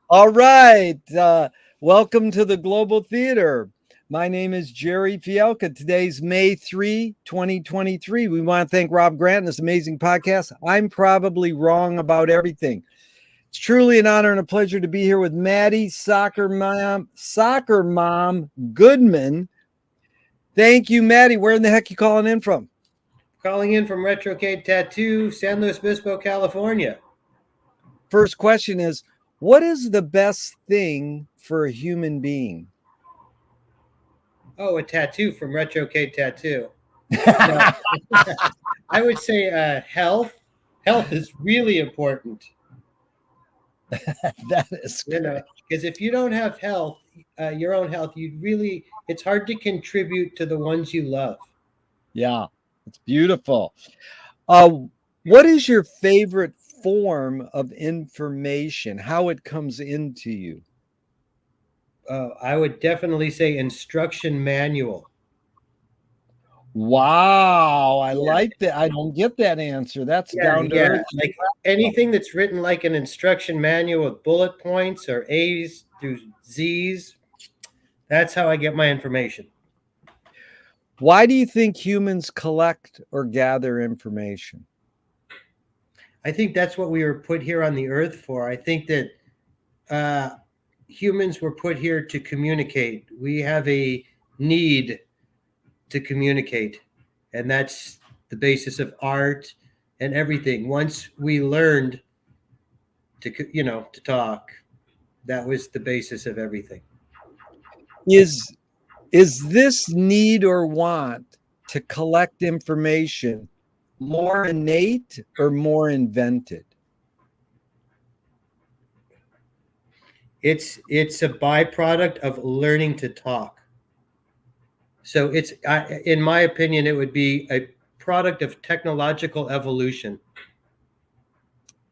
All right. Welcome to the Global Theater. My name is Jerry Fielka. Today's May 3, 2023. We want to thank Rob Grant and this amazing podcast. I'm probably wrong about everything. It's truly an honor and a pleasure to be here with Matty, soccer mom Goodman. Thank you, Matty. Where in the heck you calling in from? Calling in from Retrocade Tattoo, San Luis Obispo, California. First question is, what is the best thing for a human being? Oh, a tattoo from Retrocade Tattoo. No, I would say health. Health is really important. That is great. Because if you don't have health, your own health, it's hard to contribute to the ones you love. Yeah, it's beautiful. What is your favorite form of information? How it comes into you? I would definitely say instruction manual. Wow, I like that. I don't get that answer. That's down to earth. Like anything that's written like an instruction manual with bullet points or A's through Z's. That's how I get my information. Why do you think humans collect or gather information? I think that's what we were put here on the earth for. I think that humans were put here to communicate. We have a need to communicate, and that's the basis of art and everything. Once we learned to talk, that was the basis of everything. Is this need or want to collect information more innate or more invented? It's a byproduct of learning to talk. So in my opinion, it would be a product of technological evolution.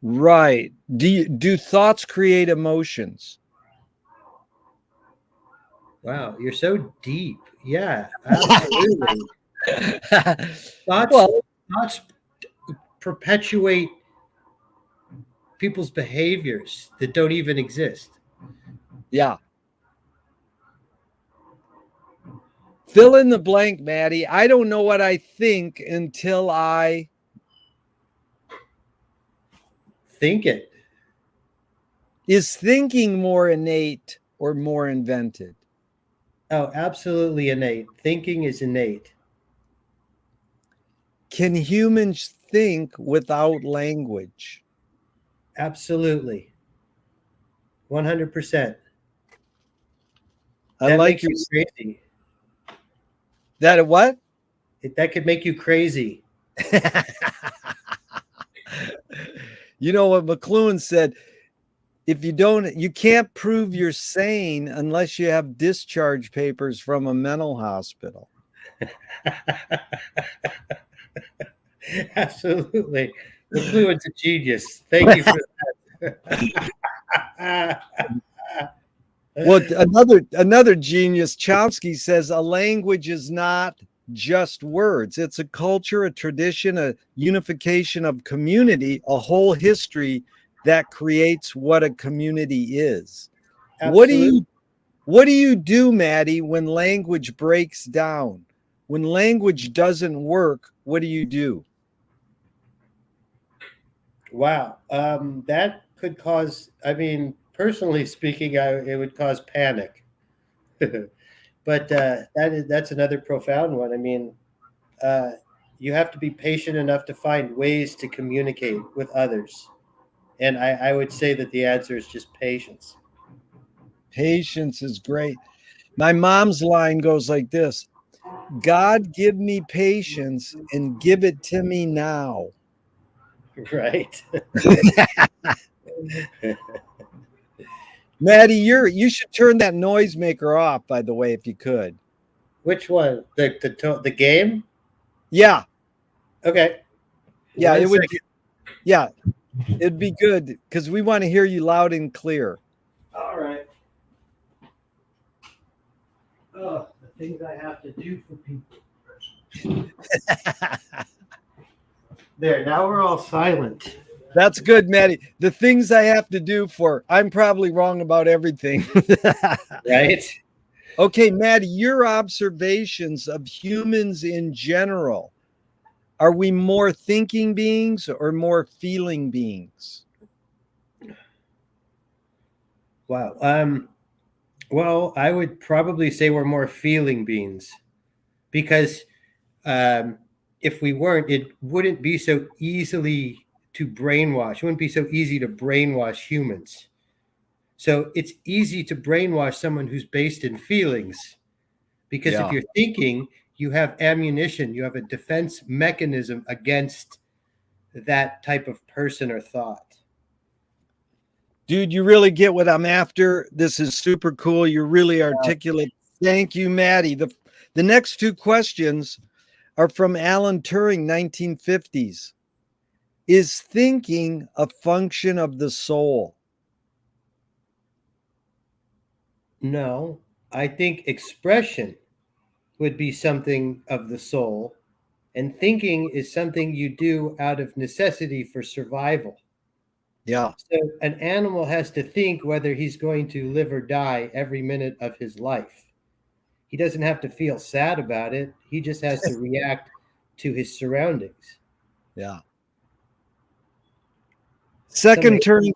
Right. Do thoughts create emotions? Wow, you're so deep. Yeah, absolutely. Thoughts perpetuate people's behaviors that don't even exist. Yeah. Fill in the blank, Matty. I don't know what I think until I think it. Is thinking more innate or more invented? Oh, absolutely innate. Thinking is innate. Can humans think without language? Absolutely. 100%. I like your crazy. That what? That could make you crazy. You know what McLuhan said? You can't prove you're sane unless you have discharge papers from a mental hospital. Absolutely. McLuhan's a genius. Thank you for that. Well, another genius, Chomsky, says a language is not just words. It's a culture, a tradition, a unification of community, a whole history that creates what a community is. Absolutely. What do you do, Matty, when language breaks down? When language doesn't work, what do you do? Wow. That could cause, personally speaking, it would cause panic. But that's another profound one. You have to be patient enough to find ways to communicate with others. And I would say that the answer is just patience. Patience is great. My mom's line goes like this: God, give me patience and give it to me now. Right. Matty, you should turn that noisemaker off, by the way, if you could. Which one? The game? Yeah. Okay. Yeah, it would. Yeah, it'd be good because we want to hear you loud and clear. All right. Oh, the things I have to do for people. There. Now we're all silent. That's good, Matty. The things I have to do I'm probably wrong about everything. Right? Okay, Matty, your observations of humans in general. Are we more thinking beings or more feeling beings? Wow. Well, I would probably say we're more feeling beings because um, if we weren't, it wouldn't be so easily to brainwash. It wouldn't be so easy to brainwash humans. So it's easy to brainwash someone who's based in feelings because if Yeah. you're thinking, you have ammunition, you have a defense mechanism against that type of person or thought. Dude, you really get what I'm after. This is super cool. You're really articulate. Thank you, Matty. The next two questions are from Alan Turing, 1950s. Is thinking a function of the soul? No, I think expression would be something of the soul, and thinking is something you do out of necessity for survival. Yeah. So an animal has to think whether he's going to live or die every minute of his life. He doesn't have to feel sad about it. He just has to react to his surroundings. Yeah. Some Second may, turning.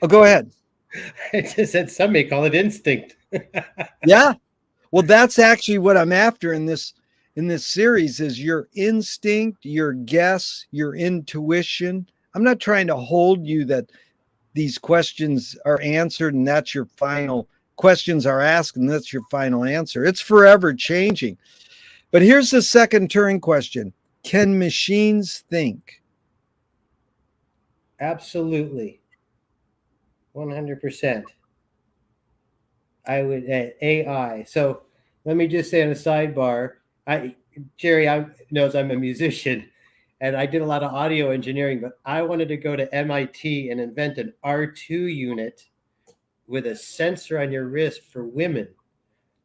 Oh, go ahead. I just said some may call it instinct. Yeah. Well, that's actually what I'm after in this series is your instinct, your guess, your intuition. I'm not trying to hold you that these questions are answered and that's your final questions are asked and that's your final answer. It's forever changing. But here's the second Turing question. Can machines think? Absolutely. 100%. I would AI. So let me just say on a sidebar, Jerry knows I'm a musician, and I did a lot of audio engineering, but I wanted to go to MIT and invent an R2 unit with a sensor on your wrist for women,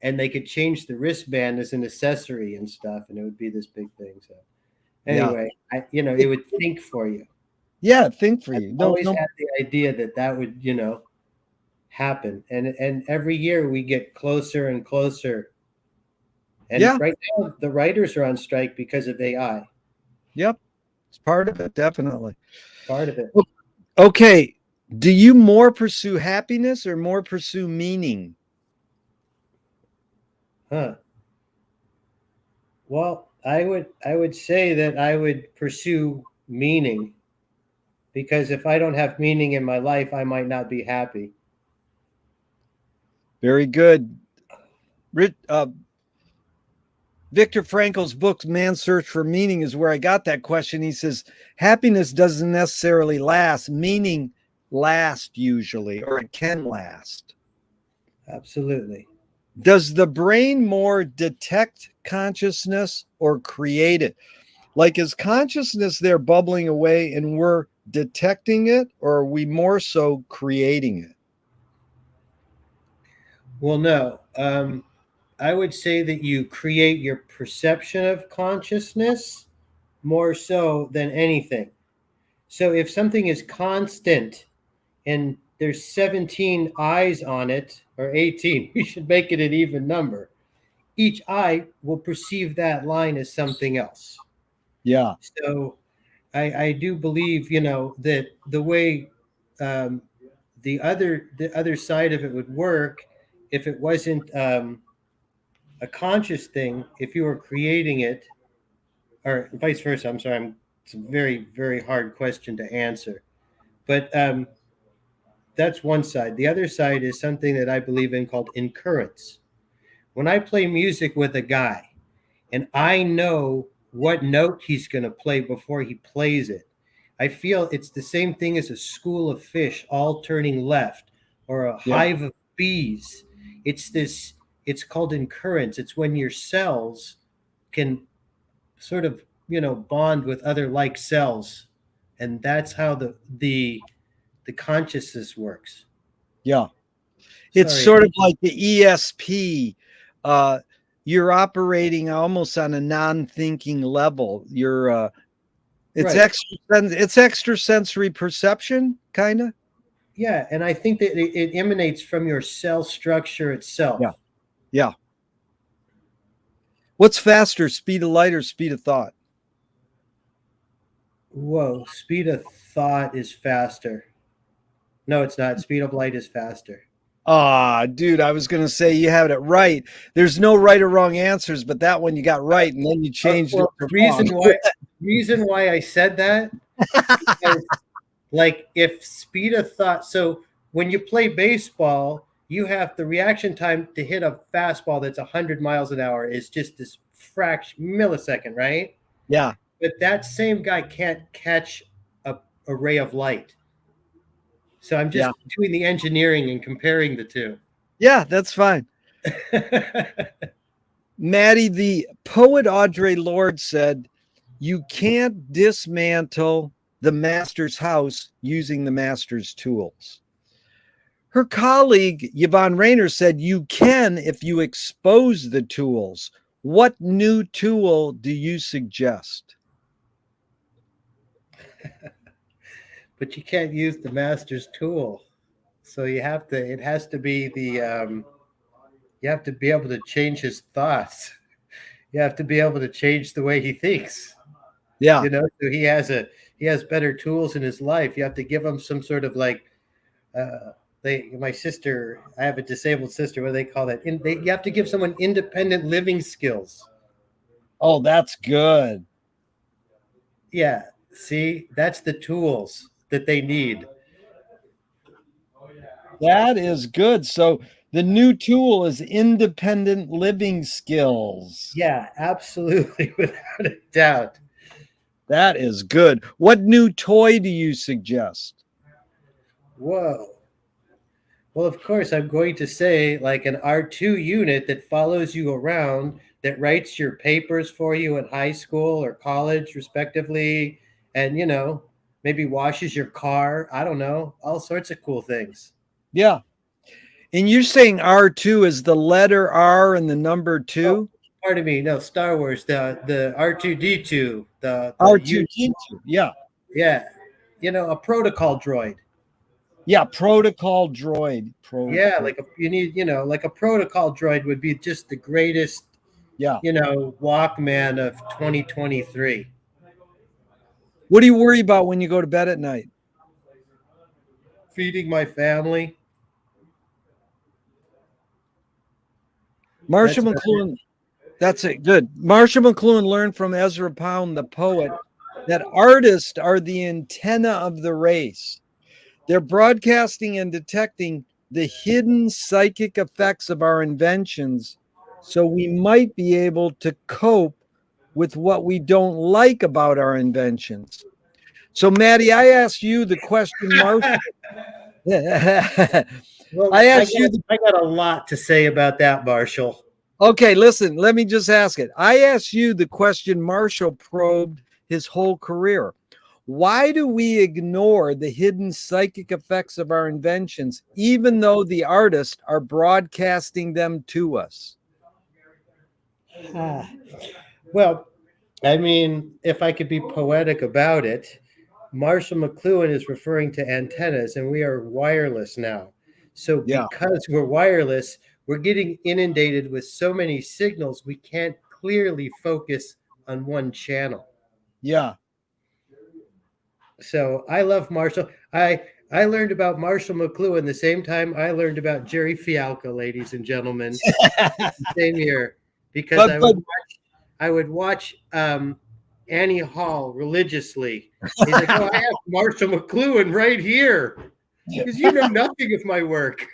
and they could change the wristband as an accessory and stuff, and it would be this big thing. So anyway, it would think for you. Yeah, think for I've you. always had the idea that would, happen, and every year we get closer and closer. And Yeah. right now the writers are on strike because of AI. Yep. It's part of it, definitely. Part of it. Okay. Do you more pursue happiness or more pursue meaning? Huh. Well, I would say that I would pursue meaning, because if I don't have meaning in my life, I might not be happy. Very good. Viktor Frankl's book, Man's Search for Meaning, is where I got that question. He says, happiness doesn't necessarily last. Meaning lasts usually, or it can last. Absolutely. Does the brain more detect consciousness or create it? Like, is consciousness there bubbling away and we're detecting it, or are we more so creating it? Well, no. I would say that you create your perception of consciousness more so than anything. So if something is constant and there's 17 eyes on it, or 18, we should make it an even number. Each eye will perceive that line as something else. Yeah. So I do believe, that the way um, the other side of it would work, if it wasn't a conscious thing, if you were creating it, or vice versa. I'm sorry, it's a very, very hard question to answer. But that's one side. The other side is something that I believe in called incurrence. When I play music with a guy and I know what note he's going to play before he plays it, I feel it's the same thing as a school of fish all turning left, or a Yep. hive of bees. It's called incurrence. It's when your cells can sort of, bond with other like cells. And that's how the consciousness works. Yeah. It's Sorry. sort of like the ESP. Uh, you're operating almost on a non-thinking level. It's Right. it's extrasensory perception, kind of. Yeah, and I think that it emanates from your cell structure Yeah. itself. Yeah. What's faster, speed of light or speed of thought? Whoa, speed of thought is faster. No, it's not. Speed of light is faster. Ah, dude, I was gonna say you had it right. There's no right or wrong answers, but that one you got right, and then you changed it Well, to the wrong. reason why I said that is like if speed of thought. So when you play baseball, you have the reaction time to hit a fastball that's 100 miles an hour is just this fraction millisecond, right? Yeah, But that same guy can't catch a ray of light. So I'm yeah, just doing the engineering and comparing the two. yeah. That's fine. Maddie, the poet Audre Lorde said, "You can't dismantle the master's house using the master's tools." Her colleague Yvonne Rayner said, "You can if you expose the tools." What new tool do you suggest? But you can't use the master's tool. So you have to, it has to be you have to be able to change his thoughts. You have to be able to change the way he thinks. Yeah. So he has better tools in his life. You have to give him some sort of like, my sister, I have a disabled sister. What do they call that? You have to give someone independent living skills. Oh, that's good. Yeah. See, that's the tools that they need. That is good. So the new tool is independent living skills. Yeah, absolutely, without a doubt. That is good. What new toy do you suggest? Whoa. Well, of course, I'm going to say like an R2 unit that follows you around, that writes your papers for you in high school or college, respectively, and, maybe washes your car. I don't know, all sorts of cool things. Yeah. And you're saying R2 is the letter R and the number Oh, 2? pardon me. No, Star Wars, the R2D2, the you, R2D2. Yeah. yeah, a protocol droid. Yeah. Protocol droid. Yeah, like you need, like a protocol droid would be just the greatest, Yeah. Walkman of 2023. What do you worry about when you go to bed at night? Feeding my family. Marshall That's about it. McLuhan. That's it. Good. Marshall McLuhan learned from Ezra Pound, the poet, that artists are the antenna of the race. They're broadcasting and detecting the hidden psychic effects of our inventions, so we might be able to cope with what we don't like about our inventions. So, Maddie, I asked you the question, Marshall. I Well, asked you the I got a lot to say about that, Marshall. Okay, listen, let me just ask it. I asked you the question Marshall probed his whole career. Why do we ignore the hidden psychic effects of our inventions, even though the artists are broadcasting them to us? Ah. Well, I mean, if I could be poetic about it, Marshall McLuhan is referring to antennas, and we are wireless now. So, Yeah, because we're wireless, we're getting inundated with so many signals, we can't clearly focus on one channel. yeah. So, I love Marshall. I learned about Marshall McLuhan the same time I learned about Jerry Fialka, ladies and gentlemen. Same here, because but but I would watch Annie Hall religiously. He's like, "Oh, I have Marshall McLuhan right here," because you know nothing of my work.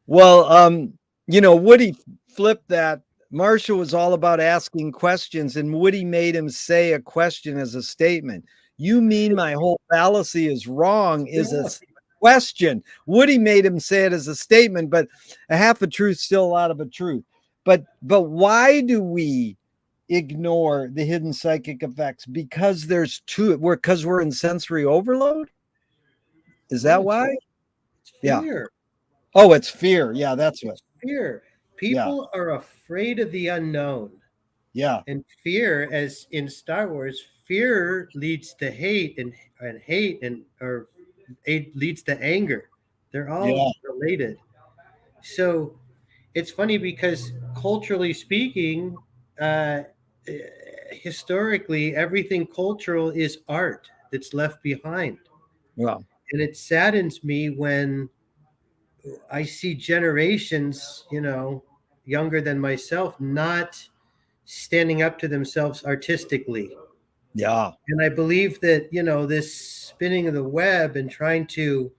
well, Woody flipped that. Marshall was all about asking questions, and Woody made him say a question as a statement. You mean my whole fallacy is wrong is a Yeah. question. Woody made him say it as a statement, but a half a truth, still a lot of a truth. But why do we ignore the hidden psychic effects? Because there's two. We're in sensory overload. Is No, that why? it's Yeah. fear. Oh, it's fear. Yeah, that's what. Fear. Yeah. People are afraid of the unknown. Yeah. And fear, as in Star Wars, fear leads to hate, and hate and or it leads to anger. They're Yeah. all related. So it's funny because culturally speaking, uh, historically, everything cultural is art that's left behind. Well, And it saddens me when I see generations, younger than myself, not standing up to themselves artistically. yeah. And I believe that, this spinning of the web and trying to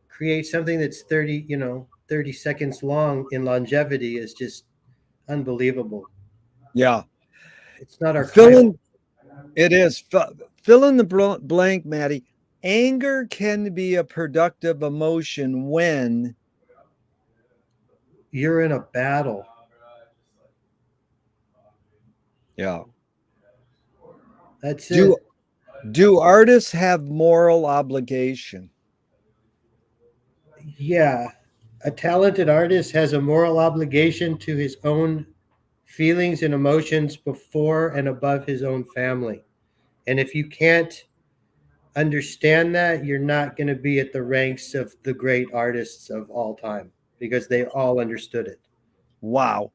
create something that's 30 seconds long in longevity is just unbelievable. Yeah. It's not Fill archival. in it is fill in the blank, Maddie. Anger can be a productive emotion when You're in a battle. yeah. That's Do it. do artists have moral obligation? Yeah. A talented artist has a moral obligation to his own feelings and emotions before and above his own family. And if you can't understand that, you're not going to be at the ranks of the great artists of all time because they all understood it. Wow.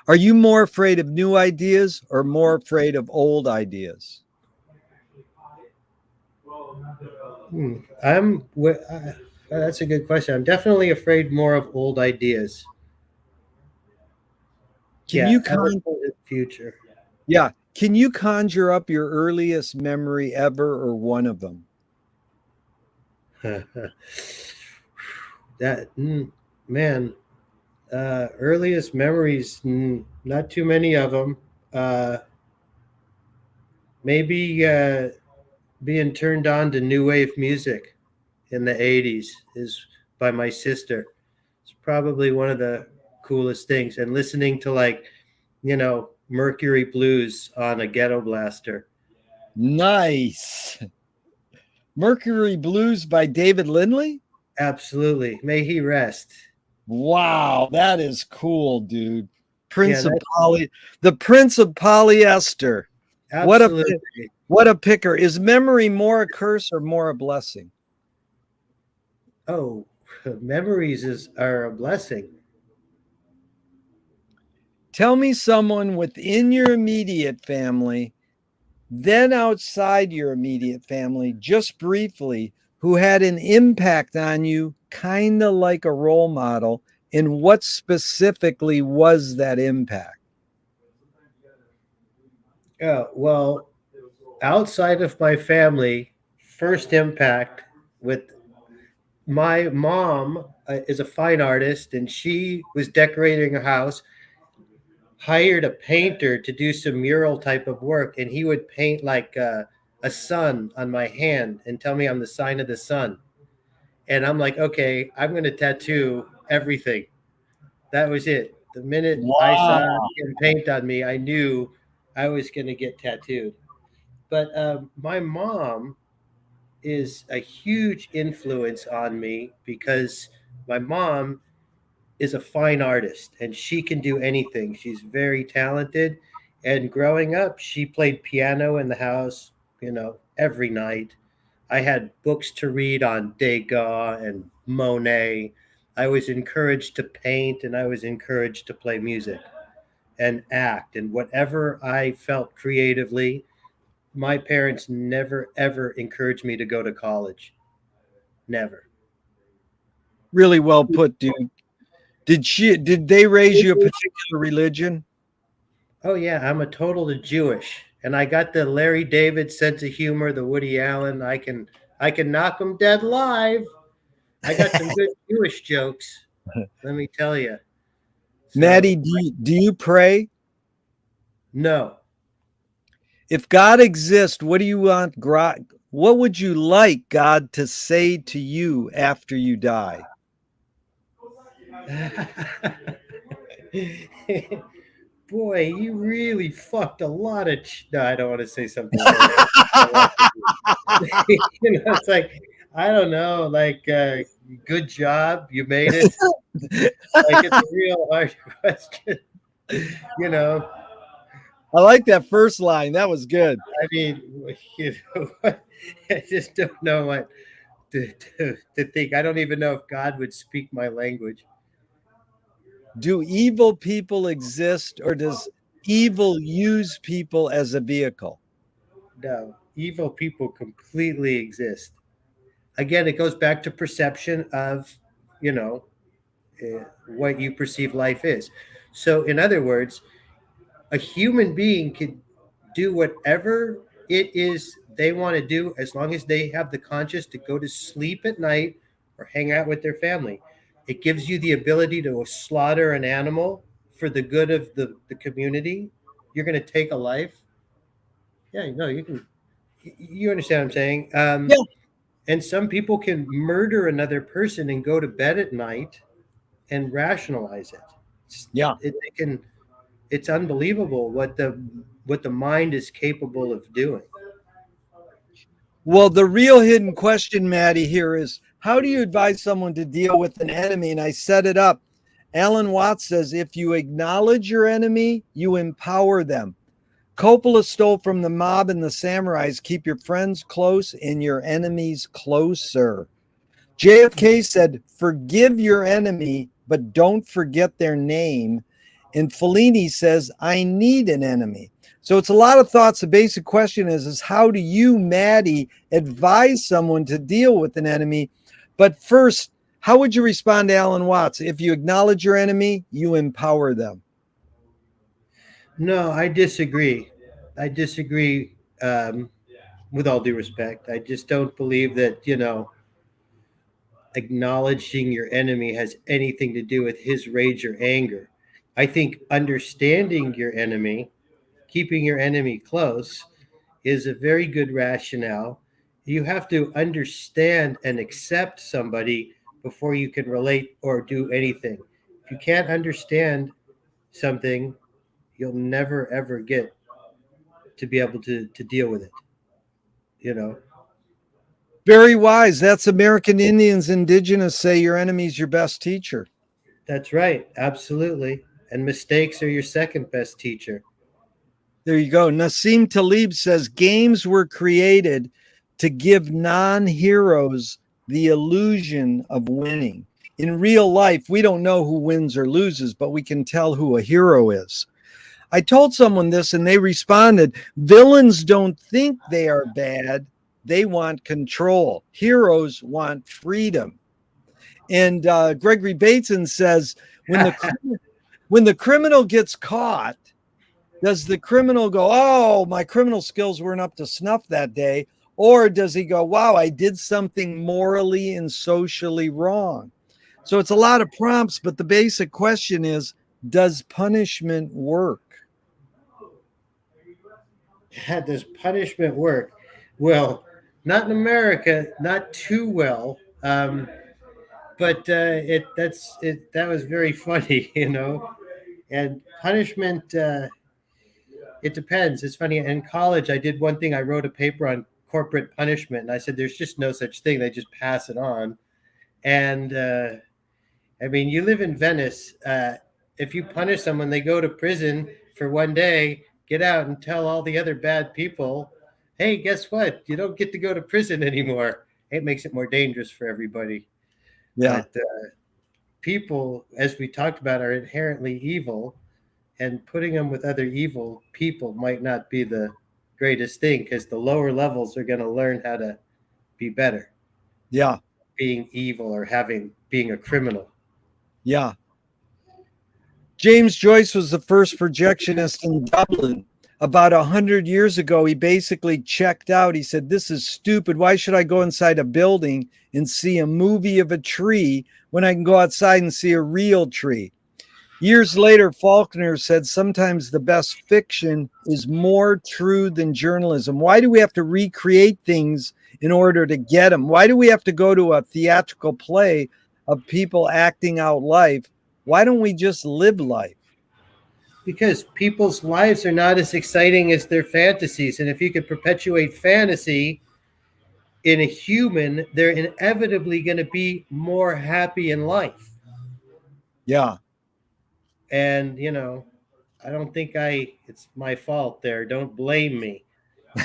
Are you more afraid of new ideas or more afraid of old ideas? Hmm. That's a good question. I'm definitely afraid more of old ideas. Can Yeah, you ever con for the future. yeah, can you conjure up your earliest memory ever or one of them? that man, earliest memories, not too many of them. Uh, maybe being turned on to new wave music in the 80s is by my sister. It's probably one of the coolest things. And listening to Mercury Blues on a ghetto blaster. Nice. Mercury Blues by David Lindley? Absolutely. May he rest. Wow, that is cool, dude. Yeah, Prince of that the Prince of Polyester. What a absolutely. what a picker. Is memory more a curse or more a blessing? Oh, memories are a blessing. Tell me someone within your immediate family, then outside your immediate family, just briefly, who had an impact on you, kind of like a role model. And what specifically was that impact? Yeah, well, outside of my family, first impact with my mom is a fine artist, and she was decorating a house, hired a painter to do some mural type of work, and he would paint like a sun on my hand and tell me I'm the sign of the sun. And I'm like, okay, I'm going to tattoo everything. That was it. The minute I saw Wow. him paint on me, I knew I was going to get tattooed. But my mom is a huge influence on me because my mom is a fine artist and she can do anything. She's very talented. And growing up, she played piano in the house, every night. I had books to read on Degas and Monet. I was encouraged to paint and I was encouraged to play music and act and whatever I felt creatively. My parents never ever encouraged me to go to college. Never. Really well put, dude. Did they raise you a particular religion? Oh yeah, I'm a total Jewish, and I got the Larry David sense of humor, the Woody Allen. I can knock them dead live. I got some good Jewish jokes. Let me tell you. Maddie, So do you pray? no, If God exists, what do you want God? What would you like God to say to you after you die? boy, you really fucked a lot of. No, I don't want to say something. I it's like I don't know, like good job, you made it. Like it's a real hard question, you know. I like that first line. That was good. I mean, I just don't know what to think. I don't even know if God would speak my language. Do evil people exist, or does evil use people as a vehicle? No, evil people completely exist. Again, it goes back to perception of, you know, what you perceive life is. So, in other words, a human being could do whatever it is they want to do as long as they have the conscience to go to sleep at night or hang out with their family. It gives you the ability to slaughter an animal for the good of the community. You're going to take a life. Yeah, no, you can. You understand what I'm saying? Yeah. And some people can murder another person and go to bed at night and rationalize it. Yeah. They can. It's unbelievable what the mind is capable of doing. Well, the real hidden question, Maddie, here is how do you advise someone to deal with an enemy? And I set it up. Alan Watts says if you acknowledge your enemy, you empower them. Coppola stole from the mob and the samurais, keep your friends close and your enemies closer. JFK said, forgive your enemy, but don't forget their name. And Fellini says, I need an enemy. So it's a lot of thoughts. The basic question is how do you, Maddie, advise someone to deal with an enemy? But first, how would you respond to Alan Watts? If you acknowledge your enemy, you empower them. No, I disagree. I disagree with all due respect. I just don't believe that, acknowledging your enemy has anything to do with his rage or anger. I think understanding your enemy, keeping your enemy close, is a very good rationale. You have to understand and accept somebody before you can relate or do anything. If you can't understand something, you'll never ever get to be able to deal with it. You know, Very wise. That's American Indians, indigenous say your enemy's your best teacher. that's right. Absolutely. And mistakes are your second best teacher. There you go. Nassim Talib says games were created to give non heroes the illusion of winning. In real life, we don't know who wins or loses, but we can tell who a hero is. I told someone this and they responded villains don't think they are bad, they want control. Heroes want freedom. And Gregory Bateson says when the criminal gets caught, does the criminal go, oh, my criminal skills weren't up to snuff that day? Or does he go, wow, I did something morally and socially wrong? So it's a lot of prompts, but the basic question is, does punishment work? Does punishment work? Well, not in America, not too well. But that was very funny, And punishment, it depends. It's funny. In college, I did one thing. I wrote a paper on corporate punishment, and I said there's just no such thing. They just pass it on. And I mean, you live in Venice. If you punish someone, they go to prison for one day, get out, and tell all the other bad people, "Hey, guess what? You don't get to go to prison anymore." It makes it more dangerous for everybody. Yeah. But people, as we talked about, are inherently evil, and putting them with other evil people might not be the greatest thing because the lower levels are going to learn how to be better. Yeah. Being evil or being a criminal. Yeah. James Joyce was the first projectionist in Dublin. About 100 years ago, he basically checked out. He said, this is stupid. Why should I go inside a building and see a movie of a tree when I can go outside and see a real tree? Years later, Faulkner said sometimes the best fiction is more true than journalism. Why do we have to recreate things in order to get them? Why do we have to go to a theatrical play of people acting out life? Why don't we just live life? Because people's lives are not as exciting as their fantasies. And if you could perpetuate fantasy in a human, they're inevitably going to be more happy in life. Yeah. And, I don't think it's my fault there. Don't blame me.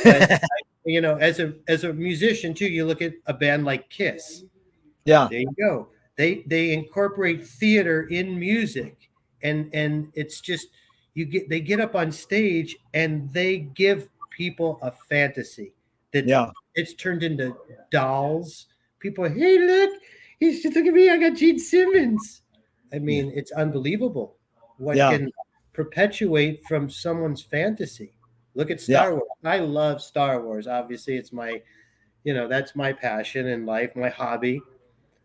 But as a musician too, you look at a band like Kiss. Yeah. There you go. They incorporate theater in music, and it's just they get up on stage and they give people a fantasy that Yeah. it's turned into dolls. People, hey, look at me, I got Gene Simmons. I Yeah. mean, it's unbelievable what Yeah. can perpetuate from someone's fantasy. Look at Yeah. Star Wars. I love Star Wars. Obviously, it's my, that's my passion in life, my hobby.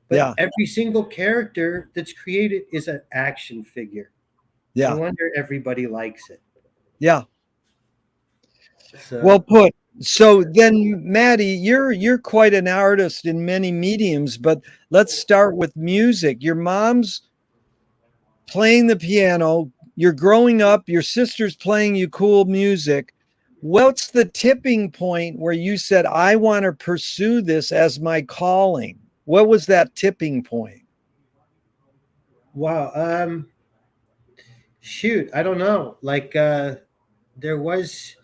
But Yeah. every single character that's created is an action figure. No Yeah. wonder everybody likes it. Yeah. Well So, put. So then, Maddie, you're quite an artist in many mediums, but let's start with music. Your mom's playing the piano, you're growing up, your sister's playing you cool music. What's the tipping point where you said, I want to pursue this as my calling? What was that tipping point? wow. Shoot, I don't know. Like, there was,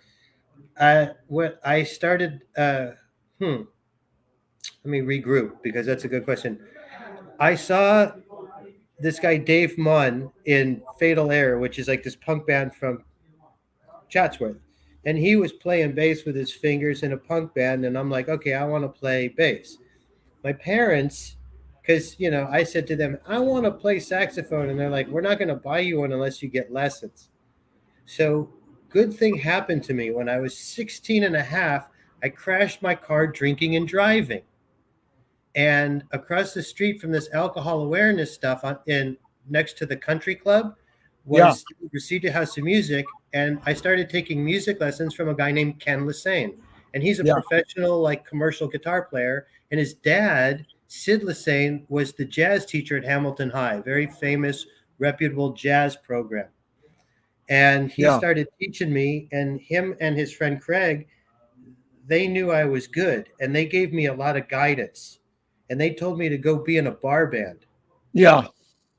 what I started, let me regroup because that's a good question. I saw this guy, Dave Munn, in Fatal Error, which is like this punk band from Chatsworth. And he was playing bass with his fingers in a punk band. And I'm like, okay, I want to play bass. My parents, because, I said to them, I want to play saxophone. And they're like, we're not going to buy you one unless you get lessons. So, good thing happened to me when I was 16 and a half. I crashed my car drinking and driving. And across the street from this alcohol awareness stuff in next to the country club Yeah. was the Reseda House of Music. And I started taking music lessons from a guy named Ken Lassane. And he's a Yeah. professional, like commercial guitar player. And his dad, Sid Lassane, was the jazz teacher at Hamilton High, very famous, reputable jazz program. And he Yeah. started teaching me, and him and his friend Craig, they knew I was good, and they gave me a lot of guidance. And they told me to go be in a bar band. Yeah.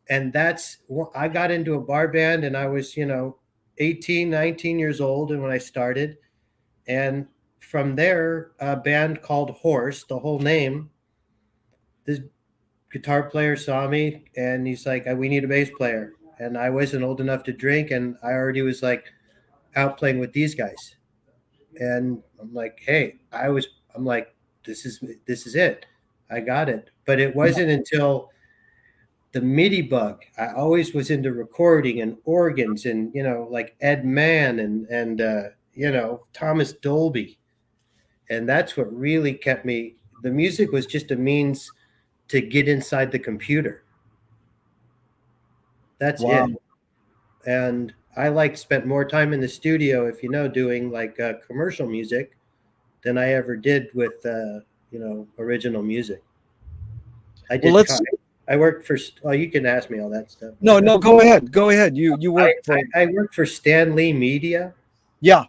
And I got into a bar band, and I was, 18, 19 years old. And when I started, and from there, a band called Horse, the whole name, this guitar player saw me and he's like, we need a bass player. And I wasn't old enough to drink. And I already was like out playing with these guys. And I'm like, hey, I'm like, this is it. I got it. But it wasn't until the MIDI bug. I always was into recording and organs and, like Ed Mann and Thomas Dolby. And that's what really kept me. The music was just a means to get inside the computer. That's Wow. it. And I spent more time in the studio, if doing like commercial music than I ever did with original music. I Well, did. let's I worked for. Oh, you can ask me all that stuff. no, no, go ahead. Go ahead. You work for I worked for Stan Lee Media. yeah.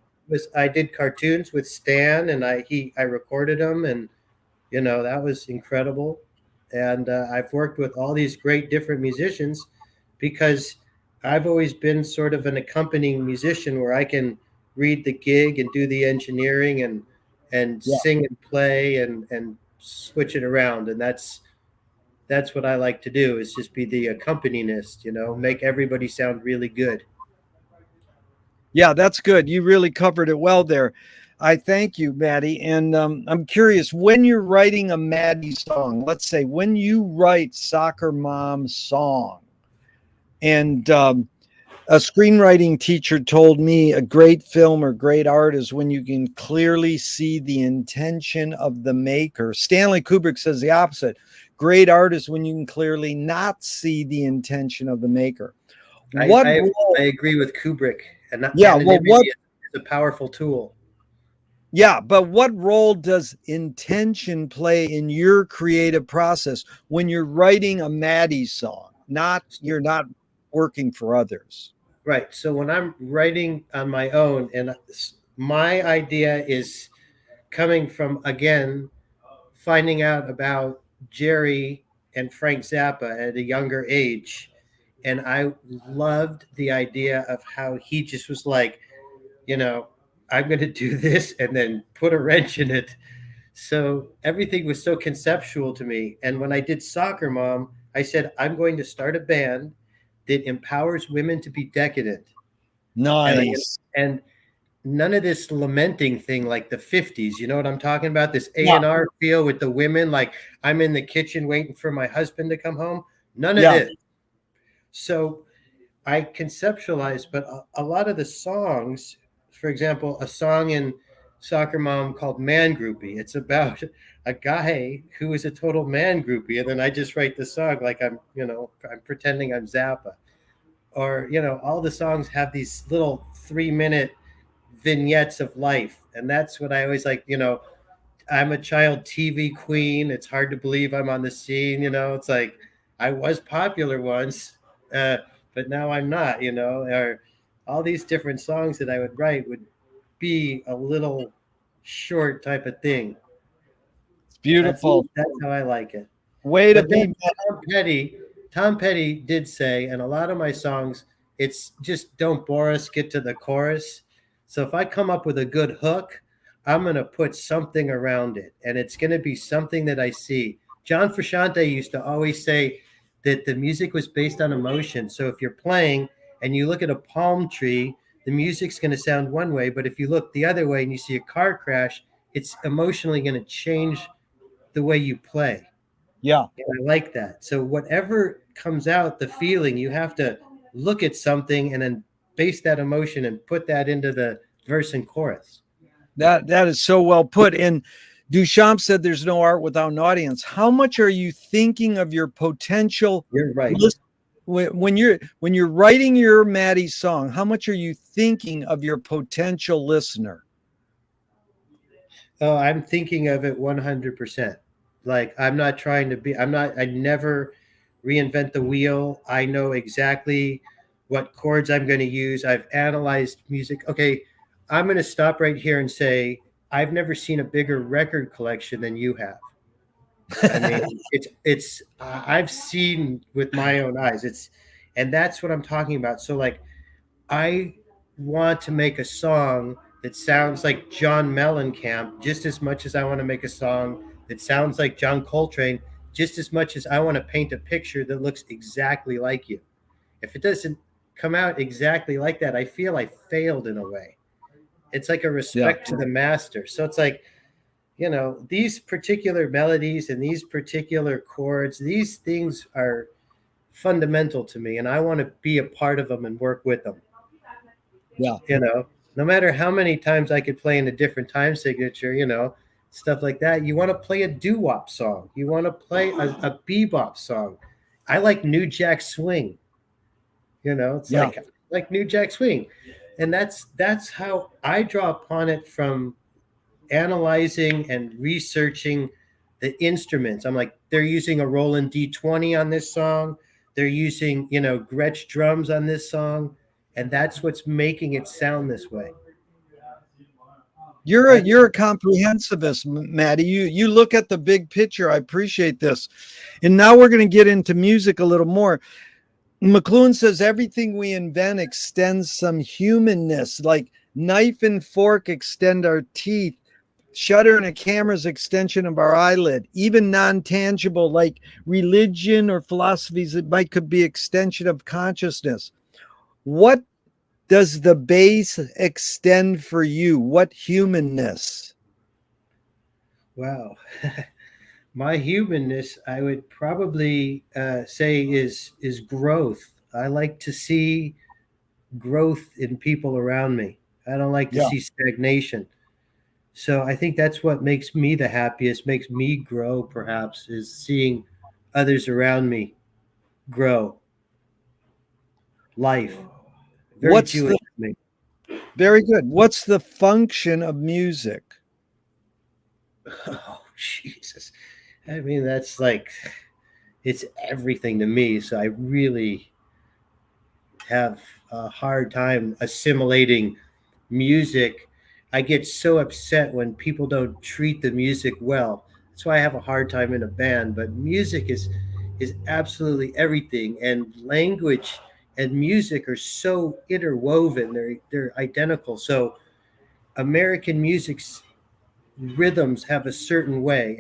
I did cartoons with Stan, and I recorded them, and that was incredible. And I've worked with all these great different musicians because I've always been sort of an accompanying musician where I can read the gig and do the engineering and Yeah. sing and play and switch it around. And that's what I like to do, is just be the accompanist, make everybody sound really good. Yeah, that's good. You really covered it well there. I thank you, Maddie. And I'm curious, when you're writing a Maddie song, let's say when you write Soccer Mom song, and a screenwriting teacher told me a great film or great art is when you can clearly see the intention of the maker. Stanley Kubrick says the opposite. Great art is when you can clearly not see the intention of the maker. What I agree with Kubrick, and yeah, well, anonymity what is a powerful tool. yeah, but what role does intention play in your creative process when you're writing a Maddie song? You're not working for others. Right. So when I'm writing on my own, and my idea is coming from, again, finding out about Jerry and Frank Zappa at a younger age, And I loved the idea of how he just was like, you know, I'm going to do this and then put a wrench in it. So everything was so conceptual to me. And when I did Soccer Mom, I said, I'm going to start a band that empowers women to be decadent. And Nice. and none of this lamenting thing like the 50s. You know what I'm talking about? This Yeah. A&R feel with the women, like I'm in the kitchen waiting for my husband to come home. None of Yeah. this. So I conceptualized, but a lot of the songs, for example, a song in Soccer Mom called Man Groupie, it's about a guy who is a total man groupie. And then I just write the song like I'm pretending I'm Zappa. Or, all the songs have these little 3-minute vignettes of life. And that's what I always like, I'm a child TV queen. It's hard to believe I'm on the scene. It's like I was popular once, but now I'm not. Or all these different songs that I would write would be a little short type of thing. It's That's beautiful. that's how I like it. Way to But then be. Tom Petty did say, and a lot of my songs, it's just don't bore us, get to the chorus. So if I come up with a good hook, I'm going to put something around it, and it's going to be something that I see. John Frusciante used to always say that the music was based on emotion. So if you're playing and you look at a palm tree, the music's going to sound one way, but if you look the other way and you see a car crash, it's emotionally going to change the way you play. Yeah. And I like that. So whatever comes out, the feeling, you have to look at something and then base that emotion and put that into the verse and chorus. That is so well put. And Duchamp said there's no art without an audience. How much are you thinking of your potential You're right. when you're writing your Matty song? How much are you thinking of your potential listener? Oh, I'm thinking of it 100%. Like I never reinvent the wheel. I know exactly what chords I'm going to use. I've analyzed music. Okay, I'm going to stop right here and say I've never seen a bigger record collection than you have. I mean, it's I've seen with my own eyes. And that's what I'm talking about. So like I want to make a song that sounds like John Mellencamp just as much as I want to make a song that sounds like John Coltrane, just as much as I want to paint a picture that looks exactly like you. If it doesn't come out exactly like that, I feel I failed in a way. It's like a Yeah. respect to the master. So it's like, these particular melodies and these particular chords, these things are fundamental to me, and I want to be a part of them and work with them. Yeah. No matter how many times I could play in a different time signature, stuff like that. You want to play a doo-wop song. You want to play a bebop song. I like New Jack Swing. It's Yeah. like New Jack Swing. And that's how I draw upon it from analyzing and researching the instruments. I'm like, they're using a Roland D20 on this song. They're using, Gretsch drums on this song. And that's what's making it sound this way. You're a comprehensivist, Matty. You look at the big picture. I appreciate this. And now we're going to get into music a little more. McLuhan says everything we invent extends some humanness, like knife and fork extend our teeth, shutter and a camera's extension of our eyelid, even non-tangible like religion or philosophies that could be extension of consciousness. What does the bass extend for you? What humanness? Wow. My humanness, I would probably say is growth. I like to see growth in people around me. I don't like to Yeah. see stagnation. So I think that's what makes me the happiest, makes me grow, perhaps, is seeing others around me grow. Life. Very What's Jewish the of me. Very good. What's the function of music? Oh, Jesus. I mean, that's like, it's everything to me. So I really have a hard time assimilating music. I get so upset when people don't treat the music well. That's why I have a hard time in a band. But music is, is absolutely everything, and language and music are so interwoven. They're identical. So American music's rhythms have a certain way,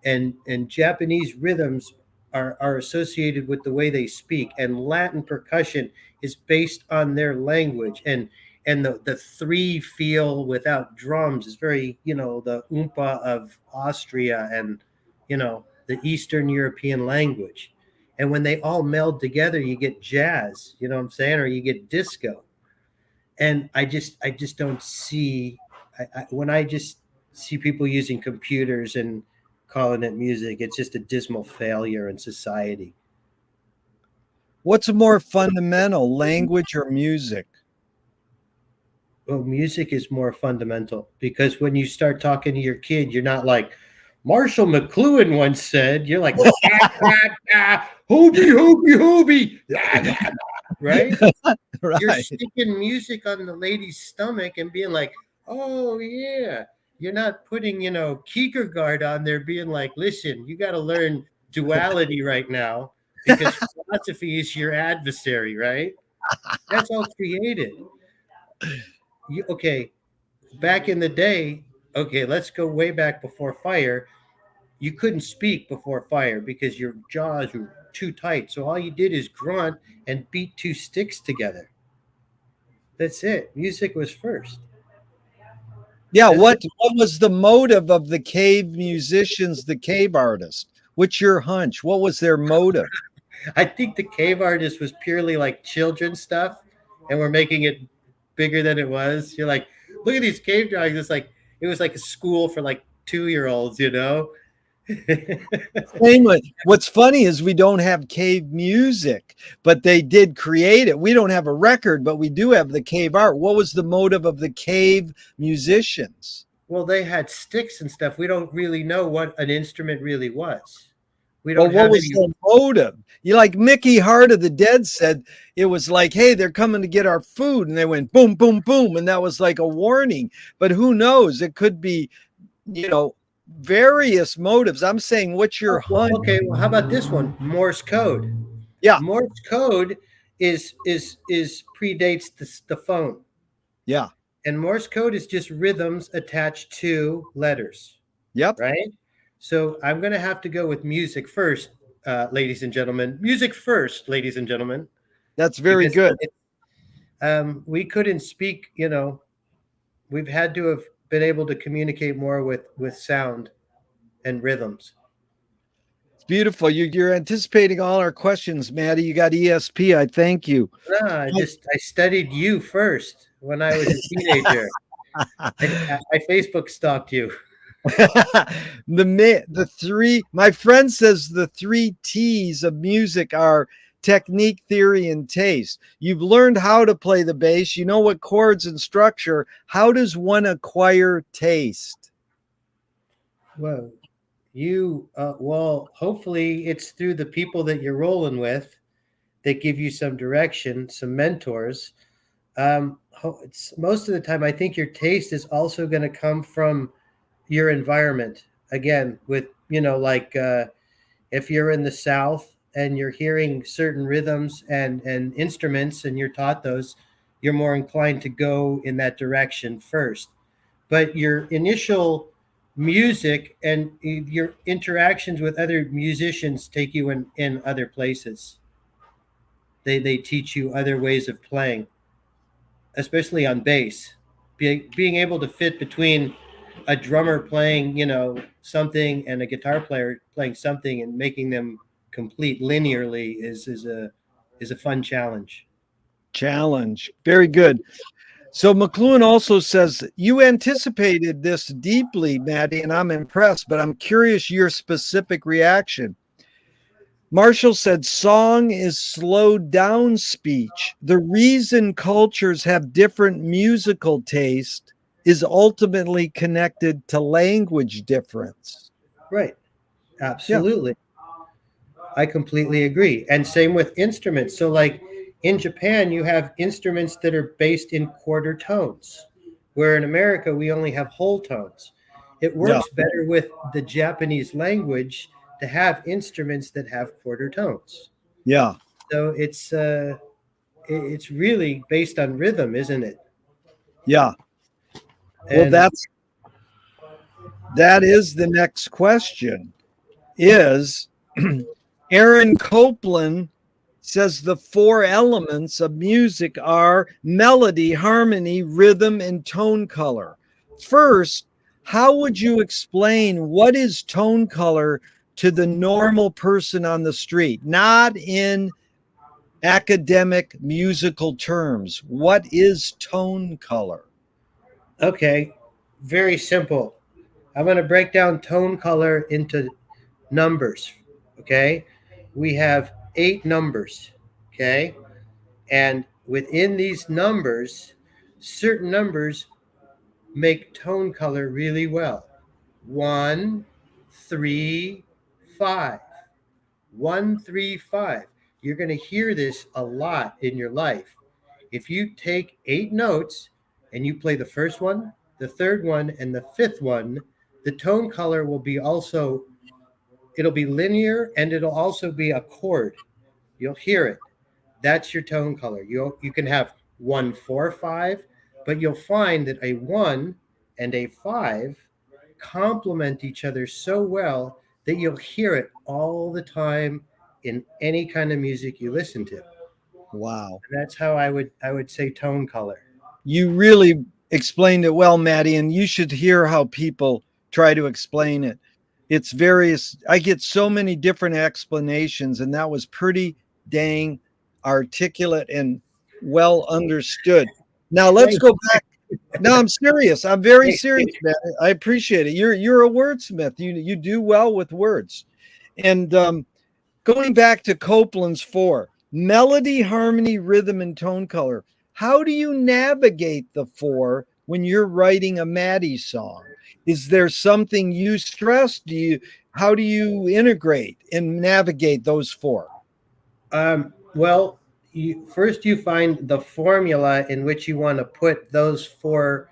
and Japanese rhythms are associated with the way they speak, and Latin percussion is based on their language, and the three feel without drums is very, the oompa of Austria, and the Eastern European language. And when they all meld together, you get jazz, you know what I'm saying, or you get disco. And I just don't see, when I just see people using computers and calling it music, it's just a dismal failure in society. What's more fundamental, language or music? Well, music is more fundamental, because when you start talking to your kid, you're not like Marshall McLuhan once said. You're like, hoobie, hoobie, hoobie, right? You're Right. sticking music on the lady's stomach and being like, oh yeah. You're not putting, Kierkegaard on there being like, listen, you got to learn duality right now, because philosophy is your adversary, right? That's all created. Okay, back in the day, okay, let's go way back before fire. You couldn't speak before fire because your jaws were too tight. So all you did is grunt and beat two sticks together. That's it. Music was first. Yeah, That's it. what was the motive of the cave musicians, the cave artists? What's your hunch? What was their motive? I think the cave artist was purely like children's stuff, and we're making it bigger than it was. You're like, look at these cave drawings. It's like it was like a school for like 2-year-olds, you know? Same with, what's funny is we don't have cave music, but they did create it. We don't have a record, but we do have the cave art. What was the motive of the cave musicians? Well, they had sticks and stuff. We don't really know what an instrument really was. We But don't what have was any. the motive? You like Mickey Hart of the Dead said it was like, hey, they're coming to get our food. And they went boom, boom, boom. And that was like a warning. But who knows? It could be, you know, various motives. I'm saying, what's your Well, hunch? okay. Well, how about this one? Morse code. Yeah, Morse code is predates the phone, yeah, and Morse code is just rhythms attached to letters, yep. right? So I'm going to have to go with music first, ladies and gentlemen. Music first, ladies and gentlemen, That's very because good. we couldn't speak. We've had to have been able to communicate more with sound and rhythms. It's beautiful. You're anticipating all our questions, Maddie. You got ESP. I thank you. No, I studied you first when I was a teenager. I Facebook stalked you. The three, my friend says the three T's of music are technique, theory, and taste. You've learned how to play the bass, you know what chords and structure. How does one acquire taste? Whoa. Well, hopefully it's through the people that you're rolling with that give you some direction, some mentors. It's most of the time, I think your taste is also going to come from your environment. Again, with, like, if you're in the South and you're hearing certain rhythms and instruments and you're taught those, you're more inclined to go in that direction first. But your initial music and your interactions with other musicians take you in other places. They teach you other ways of playing, especially on bass. Being able to fit between a drummer playing, something, and a guitar player playing something, and making them complete linearly is a fun challenge. Challenge. Very good. So McLuhan also says, you anticipated this deeply, Maddie, and I'm impressed, but I'm curious your specific reaction. Marshall said, song is slowed down speech. The reason cultures have different musical taste is ultimately connected to language difference. Right. Yeah. Absolutely. I completely agree. And same with instruments. So, like in Japan, you have instruments that are based in quarter tones, where in America, we only have whole tones. It Yeah. works better with the Japanese language to have instruments that have quarter tones. Yeah. So it's really based on rhythm, isn't it? Yeah. Well, And that is the next question. Is Aaron Copland says the four elements of music are melody, harmony, rhythm, and tone color. First, how would you explain what is tone color to the normal person on the street, not in academic musical terms? What is tone color? okay, very simple. I'm going to break down tone color into numbers. Okay, we have 8 numbers. Okay, and within these numbers, certain numbers make tone color really well. 1, 3, 5. 1, 3, 5. You're going to hear this a lot in your life. If you take 8 notes and you play the first one, the third one, and the fifth one, the tone color will be also, it'll be linear and it'll also be a chord. You'll hear it. That's your tone color. You can have 1, 4, 5, but you'll find that a 1 and a 5 complement each other so well that you'll hear it all the time in any kind of music you listen to. Wow. And that's how I would say tone color. You really explained it well, Matty, and you should hear how people try to explain it. It's various, I get so many different explanations, and that was pretty dang articulate and well understood. Now let's Thank go back. No, I'm serious. I'm very you. serious, man. I appreciate it. You're a wordsmith. You do well with words. And going back to Copland's four, melody, harmony, rhythm, and tone color. How do you navigate the four when you're writing a Matty song? Is there something you stress? How do you integrate and navigate those four? Well, first you find the formula in which you want to put those four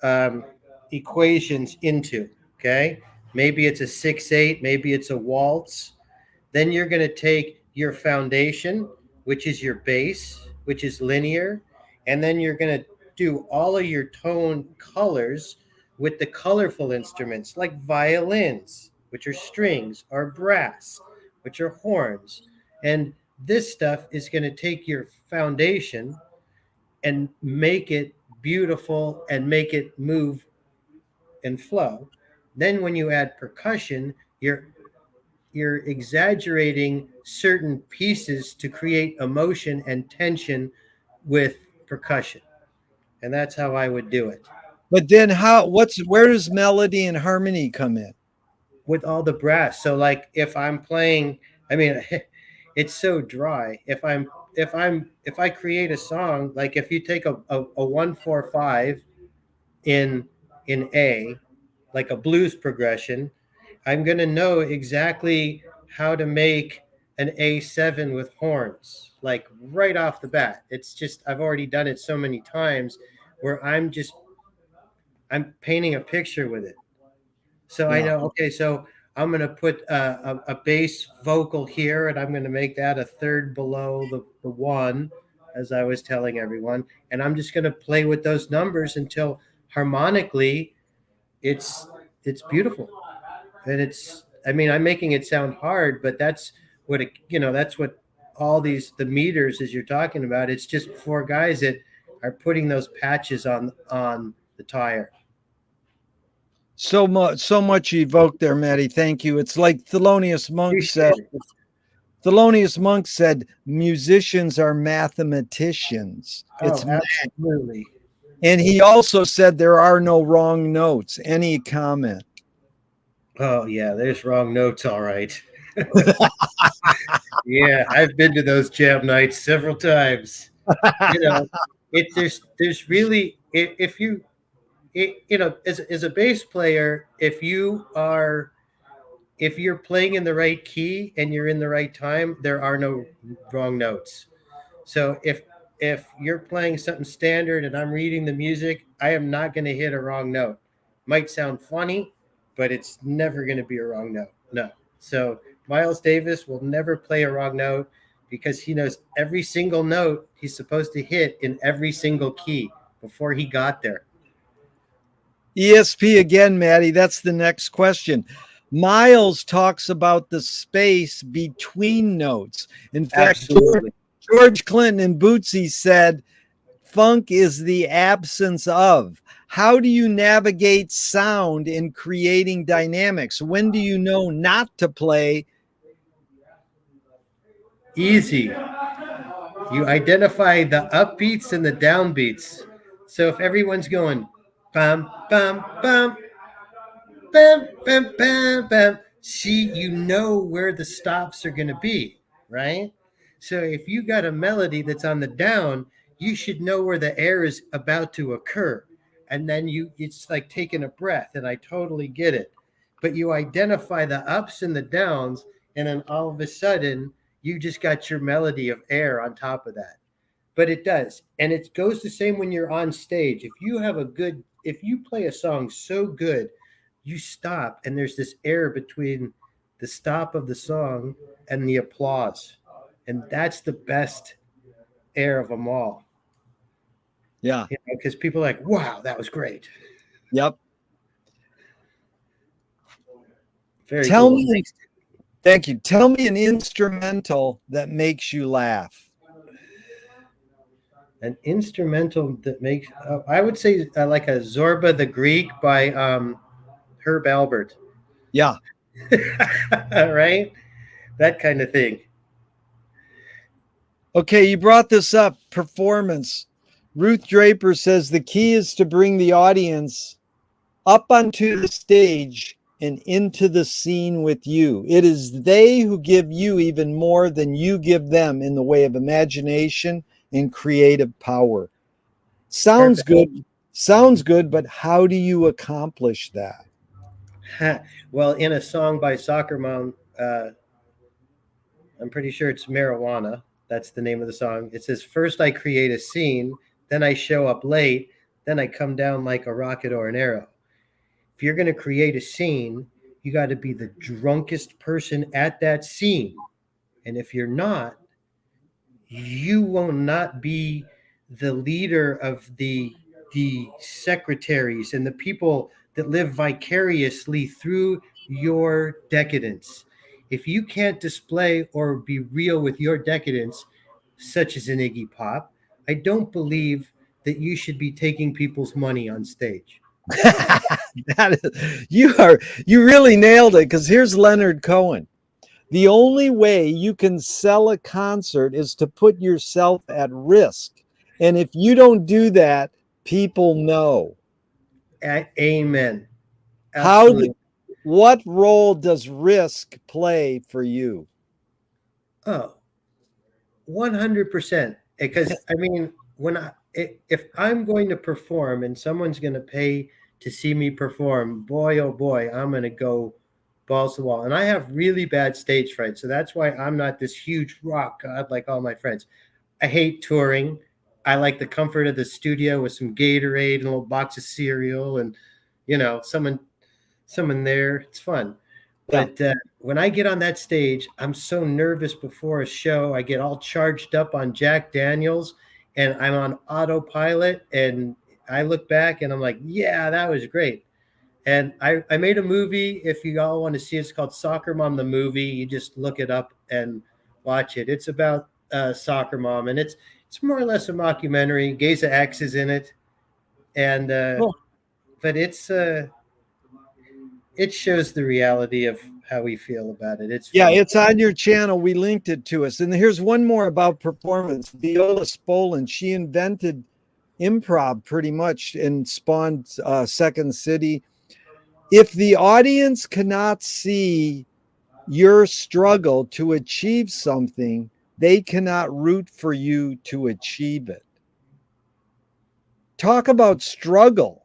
um, equations into. Okay, maybe it's a 6/8, maybe it's a waltz. Then you're going to take your foundation, which is your base, which is linear, and then you're going to do all of your tone colors with the colorful instruments like violins, which are strings, or brass, which are horns. And this stuff is going to take your foundation and make it beautiful and make it move and flow. Then when you add percussion, you're exaggerating certain pieces to create emotion and tension with percussion. And that's how I would do it. But then where does melody and harmony come in? With all the brass. So like if I'm playing, I mean it's so dry. If I create a song, like if you take a 1 4 5 in A, like a blues progression, I'm going to know exactly how to make an A7 with horns, like right off the bat. It's just, I've already done it so many times where I'm painting a picture with it. So I Yeah. know, okay, so I'm going to put a bass vocal here and I'm going to make that a third below the one, as I was telling everyone. And I'm just going to play with those numbers until harmonically it's beautiful. And I mean, I'm making it sound hard, but that's what that's what all the meters, as you're talking about, it's just four guys that are putting those patches on the tire. So much evoked there, Matty. Thank you. It's like Thelonious Monk said. Appreciate it. Thelonious Monk said, musicians are mathematicians. Oh, absolutely. And he also said there are no wrong notes. Any comment? Oh yeah, there's wrong notes, all right. Yeah, I've been to those jam nights several times. You know, there's really, if you as a bass player, if you're playing in the right key and you're in the right time, there are no wrong notes. So if you're playing something standard and I'm reading the music, I am not going to hit a wrong note. Might sound funny, but it's never going to be a wrong note. No. So Miles Davis will never play a wrong note because he knows every single note he's supposed to hit in every single key before he got there. ESP again, Matty. That's the next question. Miles talks about the space between notes. In fact, Absolutely. George Clinton and Bootsy said, funk is the absence of. How do you navigate sound in creating dynamics? When do you know not to play? Easy. You identify the upbeats and the downbeats. So if everyone's going bam, bam, bam, bam, bam, bam, bam, see, you know where the stops are going to be, right? So if you got a melody that's on the down, you should know where the air is about to occur. And then it's like taking a breath, and I totally get it. But you identify the ups and the downs, and then all of a sudden, you just got your melody of air on top of that. But it does. And it goes the same when you're on stage. If you play a song so good, you stop and there's this air between the stop of the song and the applause. And that's the best air of them all. Yeah. Because people are like, wow, that was great. Yep. Very Tell cool. me, thank you. Tell me an instrumental that makes you laugh. An instrumental that makes, I would say like a Zorba the Greek by Herb Albert. Yeah. Right? That kind of thing. Okay, you brought this up, performance. Ruth Draper says the key is to bring the audience up onto the stage and into the scene with you. It is they who give you even more than you give them in the way of imagination and creative power. Sounds good. Sounds good, but how do you accomplish that? Well, in a song by Soccer Mom, I'm pretty sure it's Marijuana. That's the name of the song. It says, first I create a scene, then I show up late, then I come down like a rocket or an arrow. If you're going to create a scene, you got to be the drunkest person at that scene. And if you're not, you will not be the leader of the secretaries and the people that live vicariously through your decadence. If you can't display or be real with your decadence, such as an Iggy Pop, I don't believe that you should be taking people's money on stage. You really nailed it, because here's Leonard Cohen. The only way you can sell a concert is to put yourself at risk. And if you don't do that, people know. Amen. Absolutely. What role does risk play for you? Oh, 100%. Because I mean, if I'm going to perform and someone's going to pay to see me perform, boy, oh boy, I'm going to go balls to the wall. And I have really bad stage fright. So that's why I'm not this huge rock god like all my friends. I hate touring. I like the comfort of the studio with some Gatorade and a little box of cereal and, someone there. It's fun. But when I get on that stage, I'm so nervous before a show. I get all charged up on Jack Daniels and I'm on autopilot. And I look back and I'm like, yeah, that was great. And I made a movie. If you all want to see it, it's called Soccer Mom, the movie. You just look it up and watch it. It's about Soccer Mom. And it's more or less a mockumentary. Geza X is in it. And but it shows the reality of how we feel about it. It's fun. It's on your channel. We linked it to us. And here's one more about performance. Viola Spolin, she invented improv pretty much and spawned Second City. If the audience cannot see your struggle to achieve something, they cannot root for you to achieve it. Talk about struggle.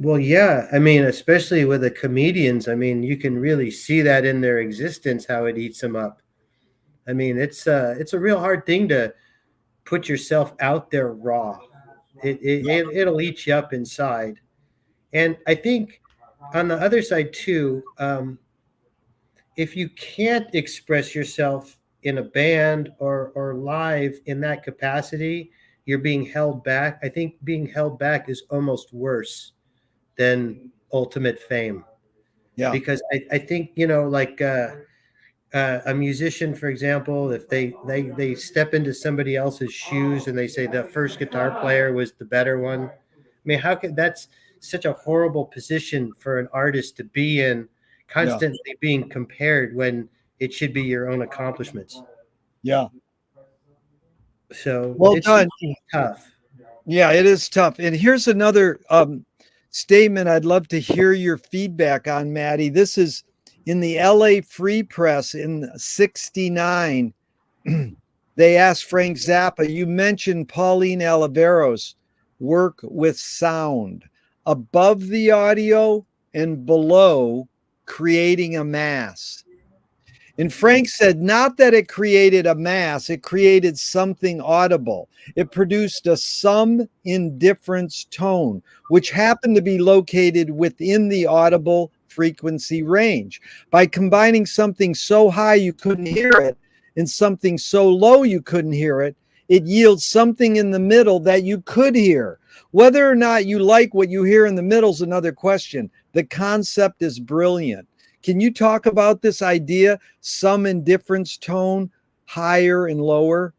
Well, yeah. I mean, especially with the comedians, I mean, you can really see that in their existence, how it eats them up. I mean, it's a real hard thing to put yourself out there raw. It'll eat you up inside. And I think on the other side too, if you can't express yourself in a band or live in that capacity, you're being held back. I think being held back is almost worse than ultimate fame. Yeah. Because I think, you know, like a musician, for example, if they step into somebody else's shoes and they say the first guitar player was the better one. I mean, how could that's such a horrible position for an artist to be in, Yeah. constantly being compared when it should be your own accomplishments. Yeah. So Well it's done. tough. Yeah, it is tough. And here's another statement I'd love to hear your feedback on, Matty. This is in the LA Free Press in 69. They asked Frank Zappa, you mentioned Pauline Oliveros' work with sound above the audio and below, creating a mass. And Frank said, not that it created a mass, it created something audible. It produced a sum indifference tone, which happened to be located within the audible frequency range. By combining something so high you couldn't hear it and something so low you couldn't hear it, it yields something in the middle that you could hear. Whether or not you like what you hear in the middle is another question. The concept is brilliant. Can you talk about this idea, some indifference tone, higher and lower?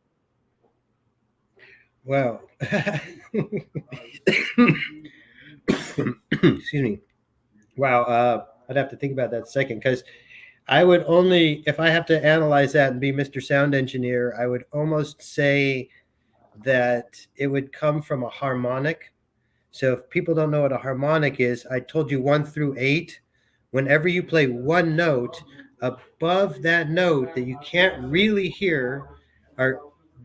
Wow. Excuse me. Wow. I'd have to think about that second, because I would only, if I have to analyze that and be Mr. Sound Engineer, I would almost say that it would come from a harmonic. So if people don't know what a harmonic is, I told you 1 through 8. Whenever you play one note, above that note that you can't really hear are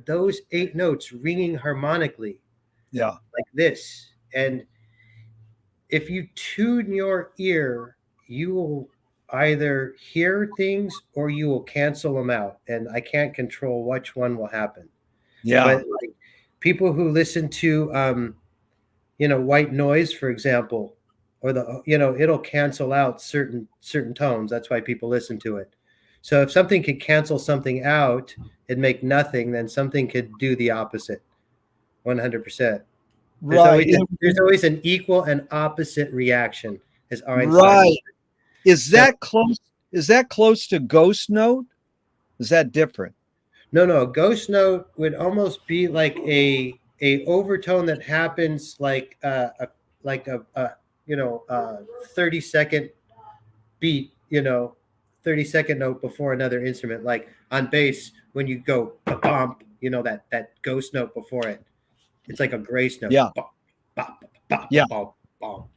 those 8 notes ringing harmonically. Yeah. Like this. And if you tune your ear, you will either hear things or you will cancel them out. And I can't control which one will happen. Yeah. But like, people who listen to, white noise, for example, or it'll cancel out certain tones. That's why people listen to it. So if something could cancel something out and make nothing, then something could do the opposite. 100%. Right. There's always an equal and opposite reaction, as Einstein Right. said. Is that close? Is that close to ghost note? Is that different? No. A ghost note would almost be like a overtone that happens like a 30-second beat, 30-second note before another instrument. Like on bass, when you go bump, that ghost note before it. It's like a grace note. Yeah. Bop, bop, bop, Yeah. bop, bop.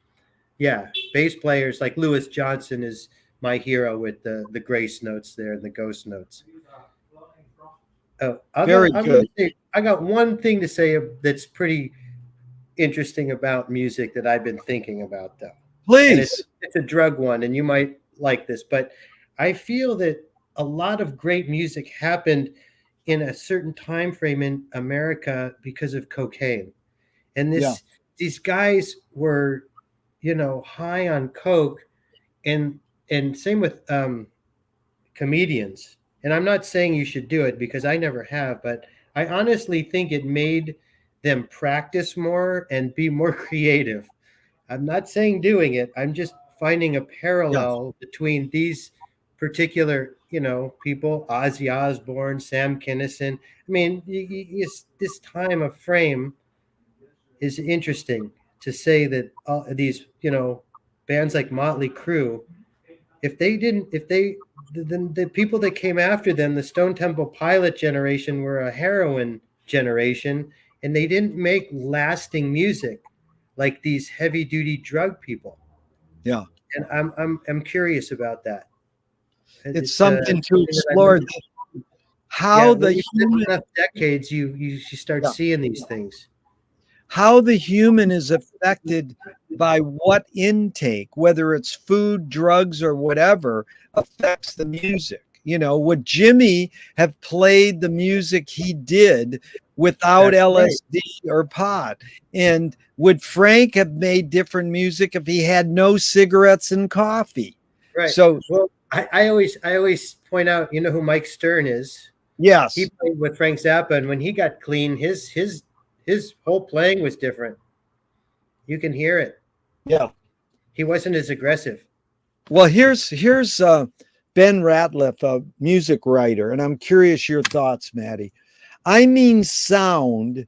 Yeah. Bass players like Lewis Johnson is my hero with the grace notes there and the ghost notes. Oh, Very good. I got one thing to say that's pretty interesting about music that I've been thinking about, though. Please. It's a drug one, and you might like this, but I feel that a lot of great music happened in a certain time frame in America because of cocaine. And these guys were, high on coke, and same with comedians. And I'm not saying you should do it because I never have, but I honestly think it made them practice more and be more creative. I'm not saying doing it. I'm just finding a parallel between these particular, people, Ozzy Osbourne, Sam Kinison. I mean, this time of frame is interesting to say that these, bands like Motley Crue, then the people that came after them, the Stone Temple Pilot generation, were a heroin generation, and they didn't make lasting music like these heavy duty drug people. Yeah. And I'm curious about that. It's something to explore. How the human, enough decades, you start seeing these things. How the human is affected by what intake, whether it's food, drugs, or whatever, affects the music. Would Jimmy have played the music he did without LSD or pot? And would Frank have made different music if he had no cigarettes and coffee? Right. So, well, I always point out, you know who Mike Stern is? He Yes. played with Frank Zappa, and when he got clean, his whole playing was different. You can hear it. Yeah. He wasn't as aggressive. Well, here's Ben Ratliff, a music writer, and I'm curious your thoughts, Matty. I mean sound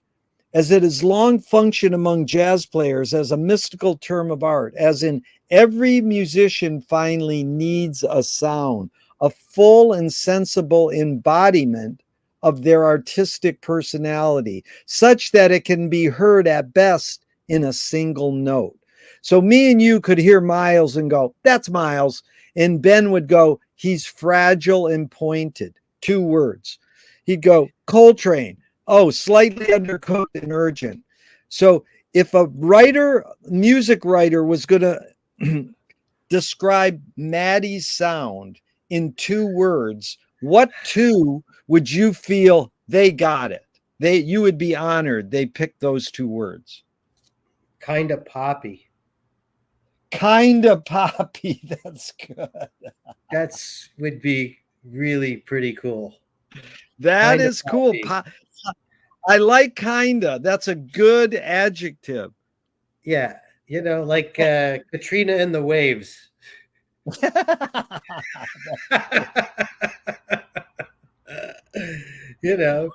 as it has long functioned among jazz players as a mystical term of art, as in every musician finally needs a sound, a full and sensible embodiment of their artistic personality, such that it can be heard at best in a single note. So me and you could hear Miles and go, that's Miles. And Ben would go, he's fragile and pointed. 2 words. He'd go, Coltrane. Oh, slightly undercooked and urgent. So if a writer, music writer, was going to describe Maddie's sound in 2 words, what 2 would you feel they got it? You would be honored they picked those 2 words. Kind of poppy. Kind of poppy. That's good. That's would be really pretty cool. That Kinda is cool. poppy. I like kinda. That's a good adjective. Yeah, like Katrina and the Waves. you know,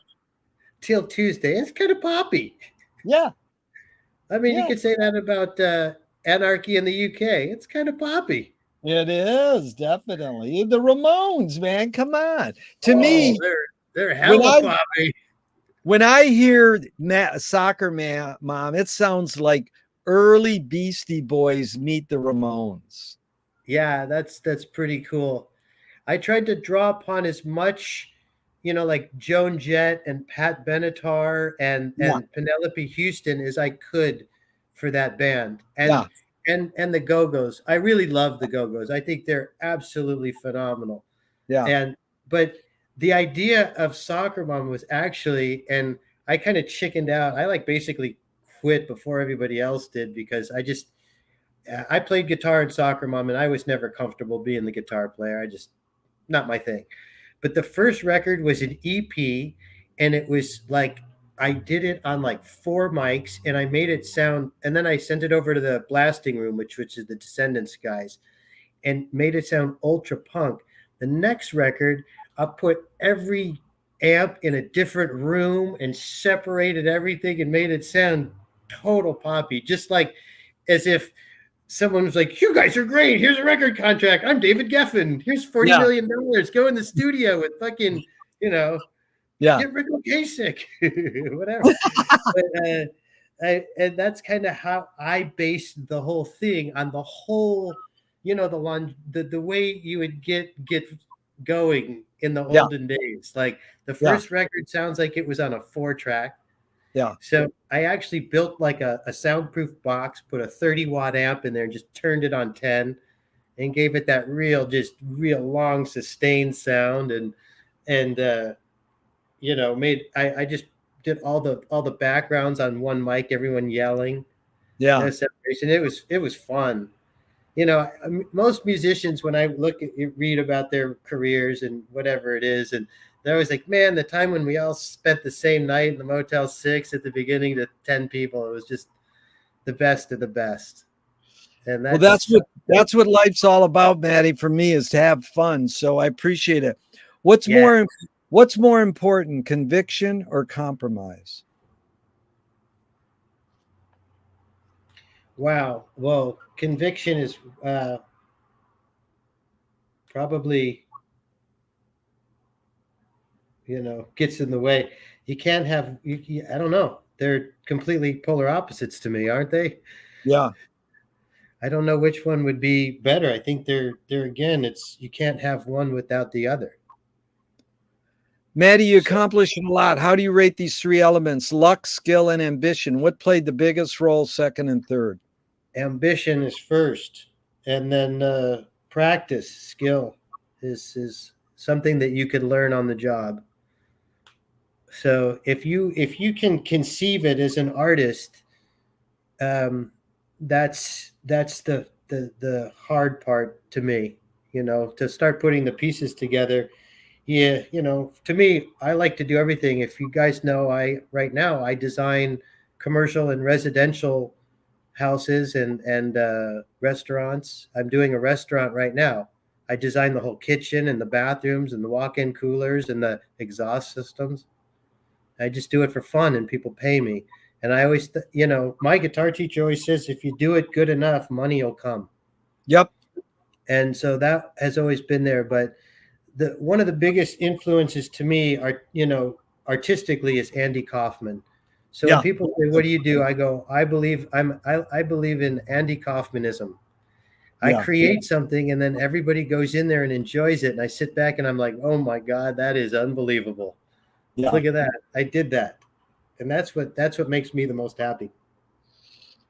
Till Tuesday. It's kind of poppy. Yeah. I mean, you Yeah. could say that about Anarchy in the UK. It's kind of poppy. It is definitely the Ramones, man. Come on. To me, they're hella when poppy. when I hear Soccer Mom, it sounds like early Beastie Boys meet the Ramones. Yeah, that's pretty cool. I tried to draw upon as much, like Joan Jett and Pat Benatar and Yeah. Penelope Houston as I could for that band. Yeah. And the Go-Go's. I really love the Go-Go's. I think they're absolutely phenomenal. Yeah. But the idea of Soccer Mom was actually, and I kind of chickened out. I basically quit before everybody else did because I played guitar in Soccer Mom and I was never comfortable being the guitar player. Not my thing. But the first record was an EP, and it was like I did it on 4 mics, and I made it sound, and then I sent it over to the blasting room, which is the Descendants guys, and made it sound ultra punk. The next record, I put every amp in a different room and separated everything and made it sound total poppy, just like as if someone was like, "You guys are great. Here's a record contract. I'm David Geffen. Here's $40 million. Go in the studio with fucking, Yeah. get Rick Ocasek, whatever." And that's kind of how I based the whole thing on the whole, the way you would get going in the olden days. Like the first record sounds like it was on a 4-track. Yeah. So I actually built like a soundproof box, put a 30-watt amp in there, and just turned it on 10, and gave it that real long sustained sound, and I just did all the backgrounds on one mic, everyone yelling, no separation. It was fun. Most musicians, when I read about their careers and whatever it is, and they're always like, man, the time when we all spent the same night in the Motel 6 at the beginning to 10 people, it was just the best of the best. And that's what life's all about, Matty, for me, is to have fun. So I appreciate it. What's more important, conviction or compromise? Wow. Well, conviction is probably, gets in the way. You can't have, I don't know. They're completely polar opposites to me, aren't they? Yeah. I don't know which one would be better. I think they're again, you can't have one without the other. Matty, you accomplished a lot. How do you rate these 3 elements? Luck, skill, and ambition. What played the biggest role, second and third? Ambition is first, and then practice, skill is something that you could learn on the job. So if you can conceive it as an artist, that's the hard part to me. to start putting the pieces together. Yeah, to me, I like to do everything. If you guys know, right now I design commercial and residential houses and restaurants. I'm doing a restaurant right now. I designed the whole kitchen and the bathrooms and the walk-in coolers and the exhaust systems. I just do it for fun, and people pay me. And I always, my guitar teacher always says, if you do it good enough, money will come. Yep. And so that has always been there. But one of the biggest influences to me are, artistically, is Andy Kaufman. So when Yeah. people say, "What do you do?" I go, "I believe I believe in Andy Kaufmanism." I Yeah. create something, and then everybody goes in there and enjoys it, and I sit back and I'm like, "Oh my God, that is unbelievable! Yeah. Look at that! I did that," and that's what makes me the most happy.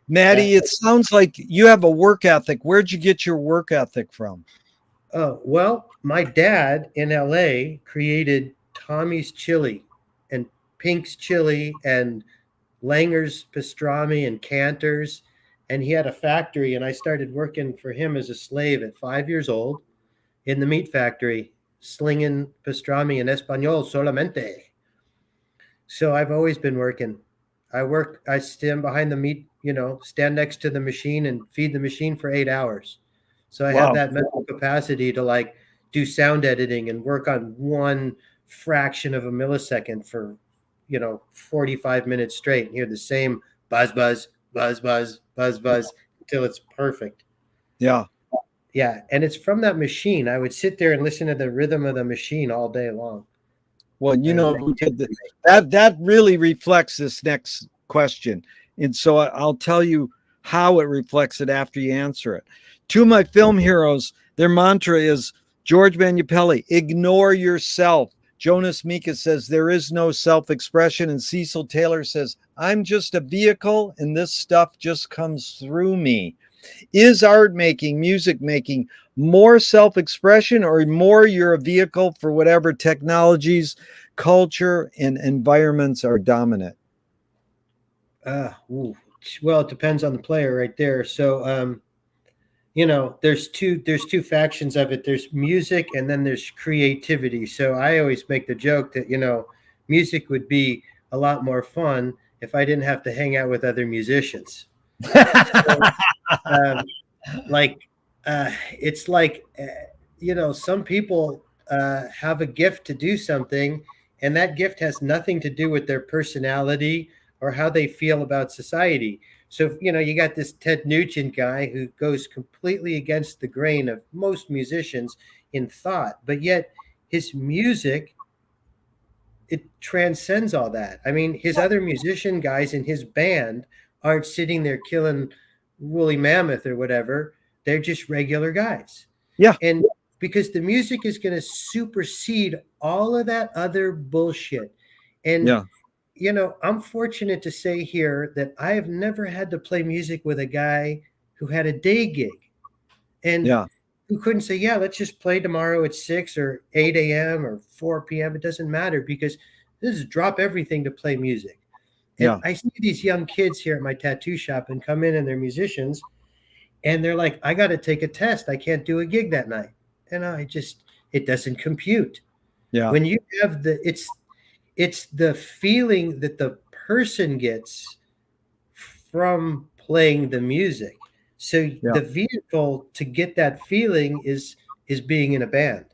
Matty, it sounds like you have a work ethic. Where'd you get your work ethic from? Oh, well, my dad in LA created Tommy's Chili and Pink's Chili and Langer's Pastrami and Cantor's. And he had a factory, and I started working for him as a slave at 5 years old in the meat factory, slinging pastrami in Espanol solamente. So I've always been working. I stand behind the meat, stand next to the machine and feed the machine for 8 hours. So I have Wow. that mental capacity to like do sound editing and work on one fraction of a millisecond for, 45 minutes straight and hear the same buzz, buzz, buzz, buzz, buzz, buzz until it's perfect. Yeah. Yeah. And it's from that machine. I would sit there and listen to the rhythm of the machine all day long. Well, that really reflects this next question. And so I'll tell you how it reflects it after you answer it. Two of my film heroes, their mantra is George Manupelli, ignore yourself. Jonas Mika says there is no self-expression. And Cecil Taylor says, I'm just a vehicle and this stuff just comes through me. Is art making, music making more self-expression, or more you're a vehicle for whatever technologies, culture, and environments are dominant? Well, it depends on the player right there. So, there's two factions of it. There's music and then there's creativity. So I always make the joke that, music would be a lot more fun if I didn't have to hang out with other musicians. So, like it's like some people have a gift to do something, and that gift has nothing to do with their personality or how they feel about society. So you got this Ted Nugent guy who goes completely against the grain of most musicians in thought, but yet his music, it transcends all that. I mean, his other musician guys in his band aren't sitting there killing woolly mammoth or whatever. They're just regular guys. Yeah. And because the music is going to supersede all of that other bullshit. And, I'm fortunate to say here that I have never had to play music with a guy who had a day gig and who couldn't say, yeah, let's just play tomorrow at 6 or 8 a.m. or 4 p.m. It doesn't matter, because this is drop everything to play music. And I see these young kids here at my tattoo shop and come in and they're musicians and they're like, I got to take a test. I can't do a gig that night. And it doesn't compute. Yeah. When you have it's the feeling that the person gets from playing the music. So the vehicle to get that feeling is being in a band.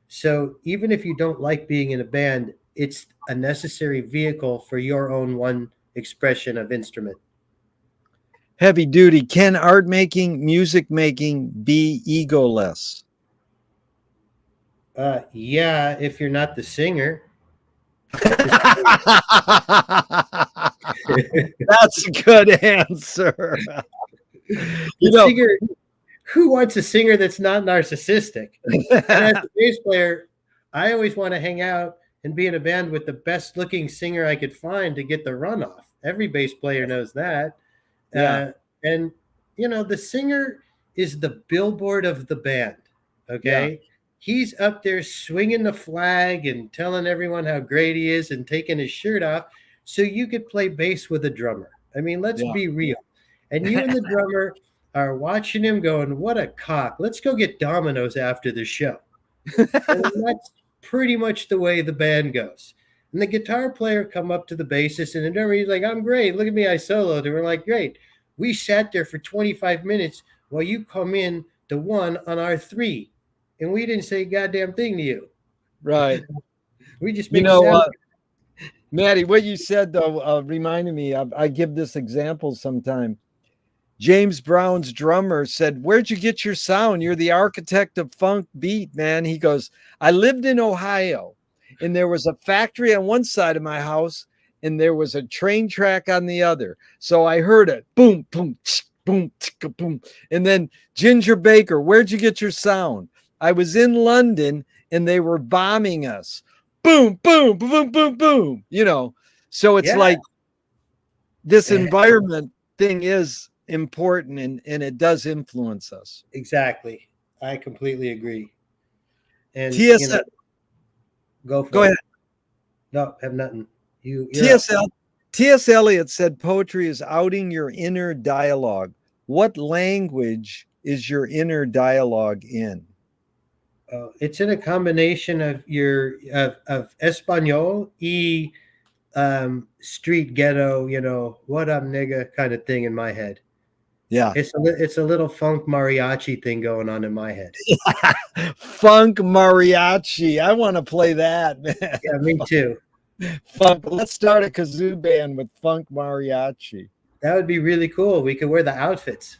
So even if you don't like being in a band, it's a necessary vehicle for your own one expression of instrument. Heavy duty. Can art making, music making be egoless? Yeah, if you're not the singer. That's a good answer. Singer, who wants a singer that's not narcissistic? And as a bass player, I always want to hang out and be in a band with the best looking singer I could find to get the runoff. Every bass player knows that. And the singer is the billboard of the band. Okay. He's up there swinging the flag and telling everyone how great he is and taking his shirt off so you could play bass with a drummer. I mean, let's be real. And you and the drummer are watching him going, what a cock. Let's go get Domino's after the show. And that's pretty much the way the band goes. And the guitar player come up to the bassist and the drummer, he's like, I'm great. Look at me, I soloed. And we're like, great. We sat there for 25 minutes while you come in the one on our three. And we didn't say a goddamn thing to you. Right. We just You make know, sound. Matty, what you said though reminded me. I give this example sometime. James Brown's drummer said, "Where'd you get your sound? You're the architect of funk beat, man." He goes, "I lived in Ohio, and there was a factory on one side of my house, and there was a train track on the other. So I heard it, boom, boom, boom, boom." And then Ginger Baker, "Where'd you get your sound?" "I was in London, and they were bombing us. Boom, boom, boom, boom, boom." So it's like this environment thing is important and it does influence us. Exactly. I completely agree. And TSL, go ahead. No, have nothing. T.S. Eliot said poetry is outing your inner dialogue. What language is your inner dialogue in? It's in a combination of of Espanol, street ghetto, what up nigga kind of thing in my head. Yeah. It's a little funk mariachi thing going on in my head. Funk mariachi. I want to play that, man. Yeah, me too. Funk. Let's start a kazoo band with funk mariachi. That would be really cool. We could wear the outfits.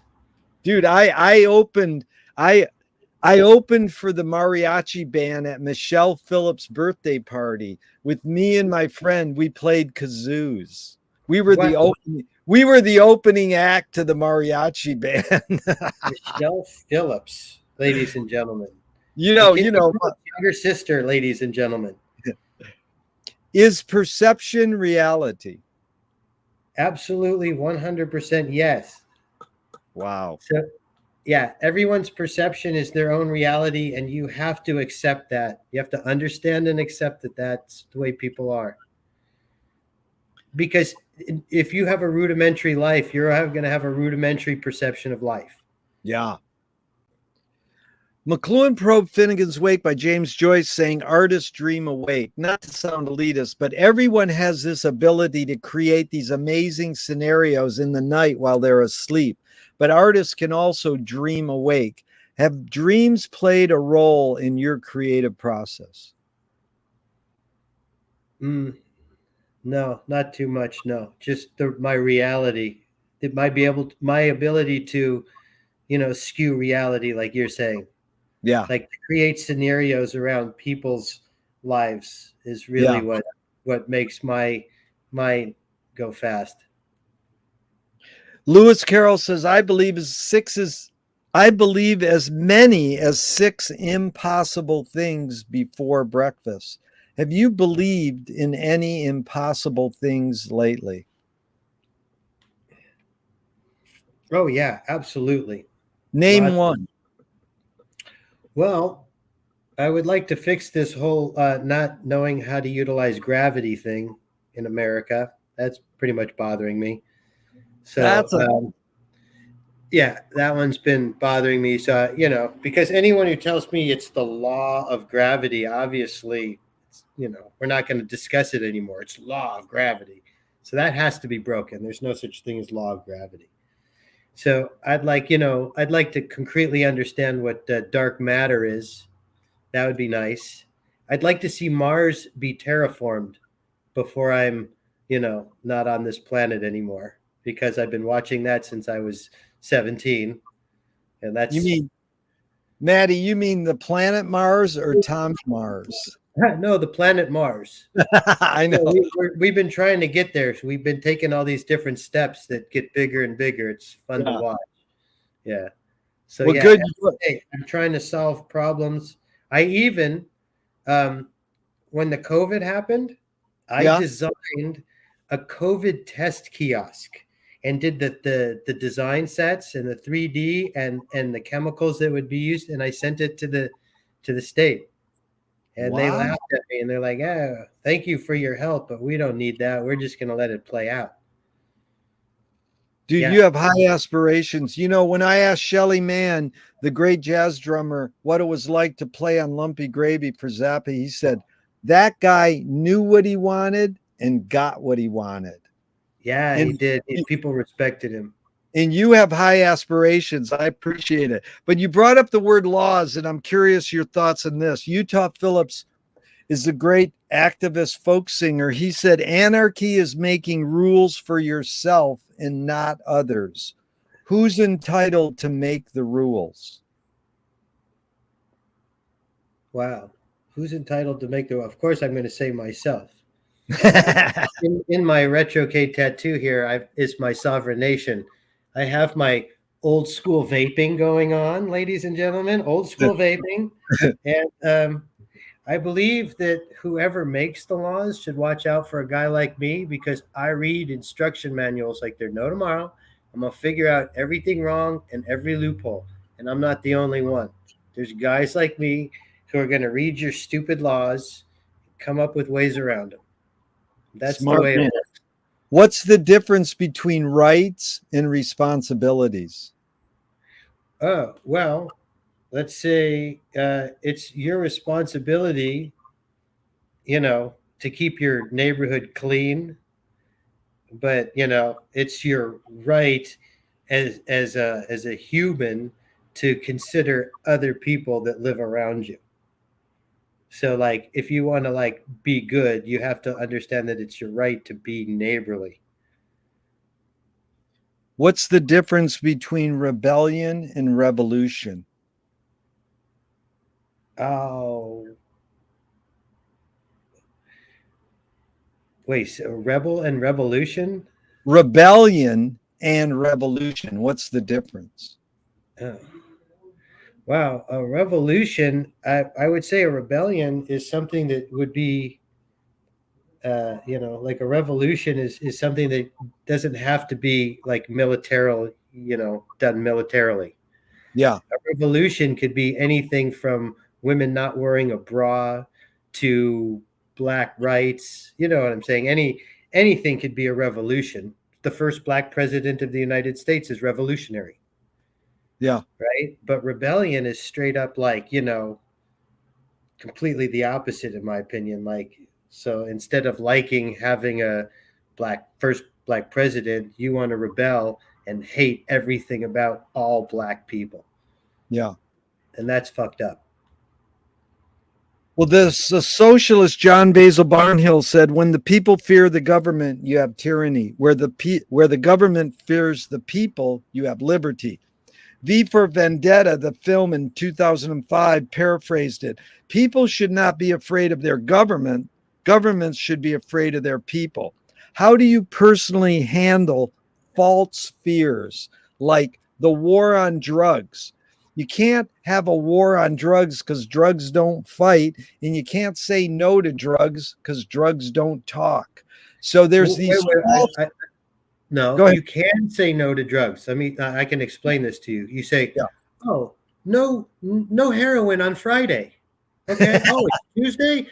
Dude, I opened for the mariachi band at Michelle Phillips' birthday party with me and my friend. We played kazoos. We were the opening act to the mariachi band. Michelle Phillips, ladies and gentlemen. Younger sister, ladies and gentlemen. Is perception reality? Absolutely, 100% yes. Wow. So, yeah, everyone's perception is their own reality, and you have to accept that. You have to understand and accept that that's the way people are. Because if you have a rudimentary life, you're going to have a rudimentary perception of life. Yeah. McLuhan probed Finnegan's Wake by James Joyce, saying artists dream awake. Not to sound elitist, but everyone has this ability to create these amazing scenarios in the night while they're asleep. But artists can also dream awake. Have dreams played a role in your creative process? No, not too much. No, just my reality. It might be my ability to, skew reality, like you're saying. Yeah. Like to create scenarios around people's lives is really what makes my mind go fast. Lewis Carroll says, I believe as many as 6 impossible things before breakfast. Have you believed in any impossible things lately? Oh yeah, absolutely. Name one. Well, I would like to fix this whole not knowing how to utilize gravity thing in America. That's pretty much bothering me. So yeah, that one's been bothering me. So, because anyone who tells me it's the law of gravity, obviously, we're not going to discuss it anymore. It's law of gravity. So that has to be broken. There's no such thing as law of gravity. So I'd like to concretely understand what dark matter is. That would be nice. I'd like to see Mars be terraformed before I'm, not on this planet anymore, because I've been watching that since I was 17. And that's... You mean, Matty, you mean the planet Mars or Tom Mars? No, the planet Mars. I know. We've been trying to get there. So we've been taking all these different steps that get bigger and bigger. It's fun to watch. Yeah. So good. Hey, I'm trying to solve problems. I even, when the COVID happened, I designed a COVID test kiosk and did the design sets and the 3D and the chemicals that would be used, and I sent it to the state. And they laughed at me and they're like, "Oh, thank you for your help, but we don't need that. We're just going to let it play out." Dude, Yeah. you have high aspirations. You know, when I asked Shelly Manne, the great jazz drummer, what it was like to play on Lumpy Gravy for Zappa, he said that guy knew what he wanted and got what he wanted. Yeah, he And did. People respected him. and you have high aspirations. I appreciate it. But you brought up the word laws, and I'm curious your thoughts on this. Utah Phillips is a great activist folk singer. He said, anarchy is making rules for yourself and not others. Who's entitled to make the rules? Wow. Who's entitled to make the? Of course, I'm going to say myself. In my RetroK tattoo here, is my sovereign nation. I have my old school vaping going on, ladies and gentlemen, old school vaping. And I believe that whoever makes the laws should watch out for a guy like me because I read instruction manuals like there's no tomorrow. I'm going to figure out everything wrong and every loophole. And I'm not the only one. There's guys like me who are going to read your stupid laws, come up with ways around them. That's the Smart way it man. works. What's the difference between rights and responsibilities? Oh, well, let's say it's your responsibility, to keep your neighborhood clean, but it's your right as a human to consider other people that live around you. So like if you want to like be good, you have to understand that it's your right to be neighborly. What's the difference between rebellion and revolution? Oh, wait, so rebel and revolution? Rebellion and revolution. What's the difference? Oh. Wow, a revolution, I would say a rebellion is something that would be, like a revolution is something that doesn't have to be like militarily, done militarily. Yeah. A revolution could be anything from women not wearing a bra to black rights. You know what I'm saying? Anything could be a revolution. The first black president of the United States is revolutionary. Yeah. Right? But rebellion is straight up like, completely the opposite in my opinion. Like, so instead of liking having a first black president, you want to rebel and hate everything about all black people. Yeah. And that's fucked up. Well, this socialist John Basil Barnhill said, "When the people fear the government, you have tyranny. Where the government fears the people, you have liberty." V for Vendetta, the film in 2005, paraphrased it. People should not be afraid of their government. Governments should be afraid of their people. How do you personally handle false fears like the war on drugs? You can't have a war on drugs because drugs don't fight, and you can't say no to drugs because drugs don't talk. So there's these. No, you can say no to drugs. I mean, I can explain this to you. You say, Yeah. "Oh, no heroin on Friday." Okay. Oh, it's Tuesday.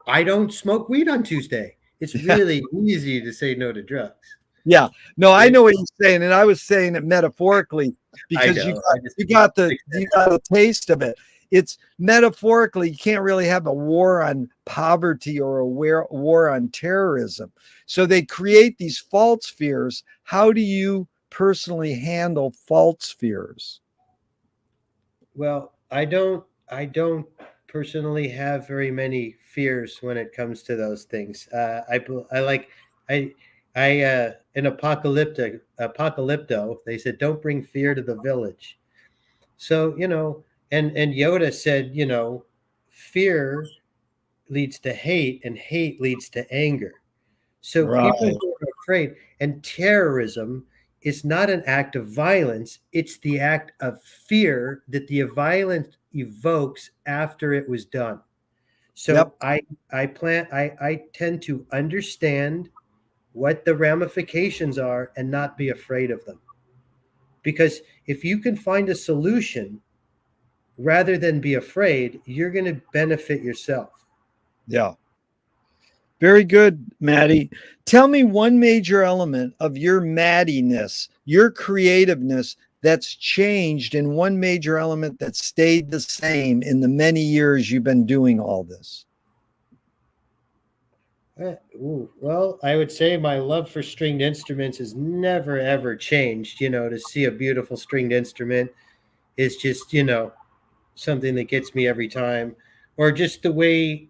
I don't smoke weed on Tuesday. It's really easy to say no to drugs. Yeah, no, I know what you're saying, and I was saying it metaphorically because you got a taste of it. It's metaphorically, you can't really have a war on poverty or a war on terrorism. So they create these false fears. How do you personally handle false fears? Well, I don't personally have very many fears when it comes to those things. I like I in Apocalypto, they said don't bring fear to the village. So, and Yoda said, fear leads to hate and hate leads to anger. So people Right. who are afraid, and terrorism is not an act of violence, it's the act of fear that the violence evokes after it was done. So Yep. I tend to understand what the ramifications are and not be afraid of them. Because if you can find a solution rather than be afraid, you're going to benefit yourself. Yeah. Very good, Matty. Tell me one major element of your mattiness your creativeness that's changed in one major element that stayed the same in the many years you've been doing all this? Well, I would say my love for stringed instruments has never ever changed. To see a beautiful stringed instrument is just, something that gets me every time. Or just the way,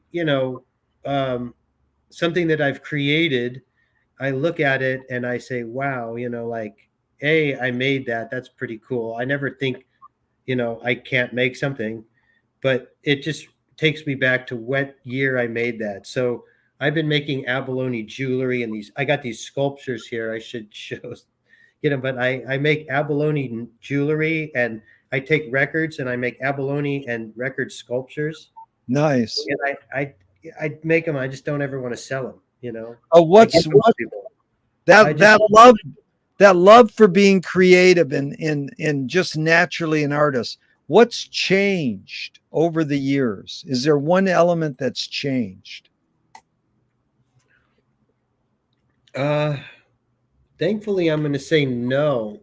um, something that I've created, I look at it and I say, wow, like, hey, I made that. That's pretty cool. I never think, I can't make something, but it just takes me back to what year I made that. So I've been making abalone jewelry, and I got these sculptures here. I should show, but I make abalone jewelry, and I take records and I make abalone and record sculptures. Nice. And I make them. I just don't ever want to sell them. Oh, I give them to people. I just that love for being creative and just naturally an artist, what's changed over the years? Is there one element that's changed? Thankfully, I'm going to say no.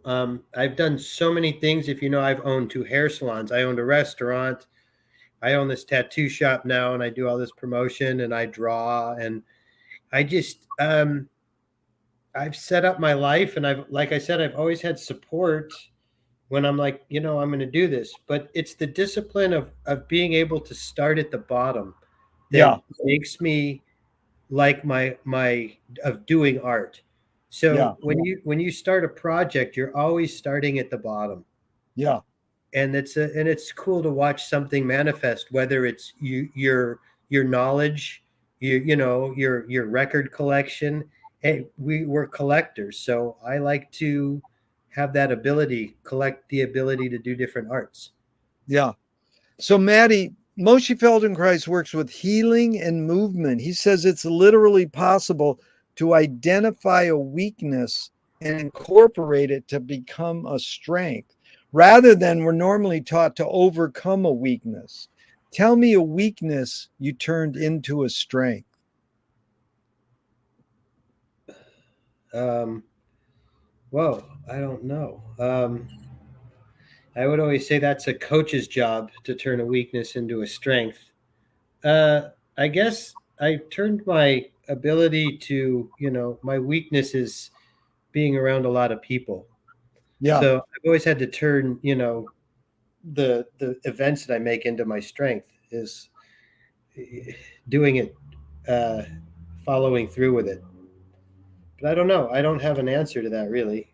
I've done so many things. If I've owned 2 hair salons. I owned a restaurant. I own this tattoo shop now, and I do all this promotion, and I draw, and I just I've set up my life, and like I said, I've always had support when I'm like, I'm going to do this. But it's the discipline of being able to start at the bottom Yeah. that makes me like my of doing art. So Yeah. when you start a project, you're always starting at the bottom. Yeah. And it's cool to watch something manifest, whether it's your knowledge, your record collection. Hey, we're collectors, so I like to have that ability, collect the ability to do different arts. Yeah. So, Matty, Moshe Feldenkrais works with healing and movement. He says it's literally possible to identify a weakness and incorporate it to become a strength, rather than we're normally taught to overcome a weakness. Tell me a weakness you turned into a strength. Whoa, I don't know. I would always say that's a coach's job to turn a weakness into a strength. I guess I turned my ability to, my weakness is being around a lot of people. Yeah. So I've always had to turn, the events that I make into my strength is doing it, following through with it. But I don't know. I don't have an answer to that really.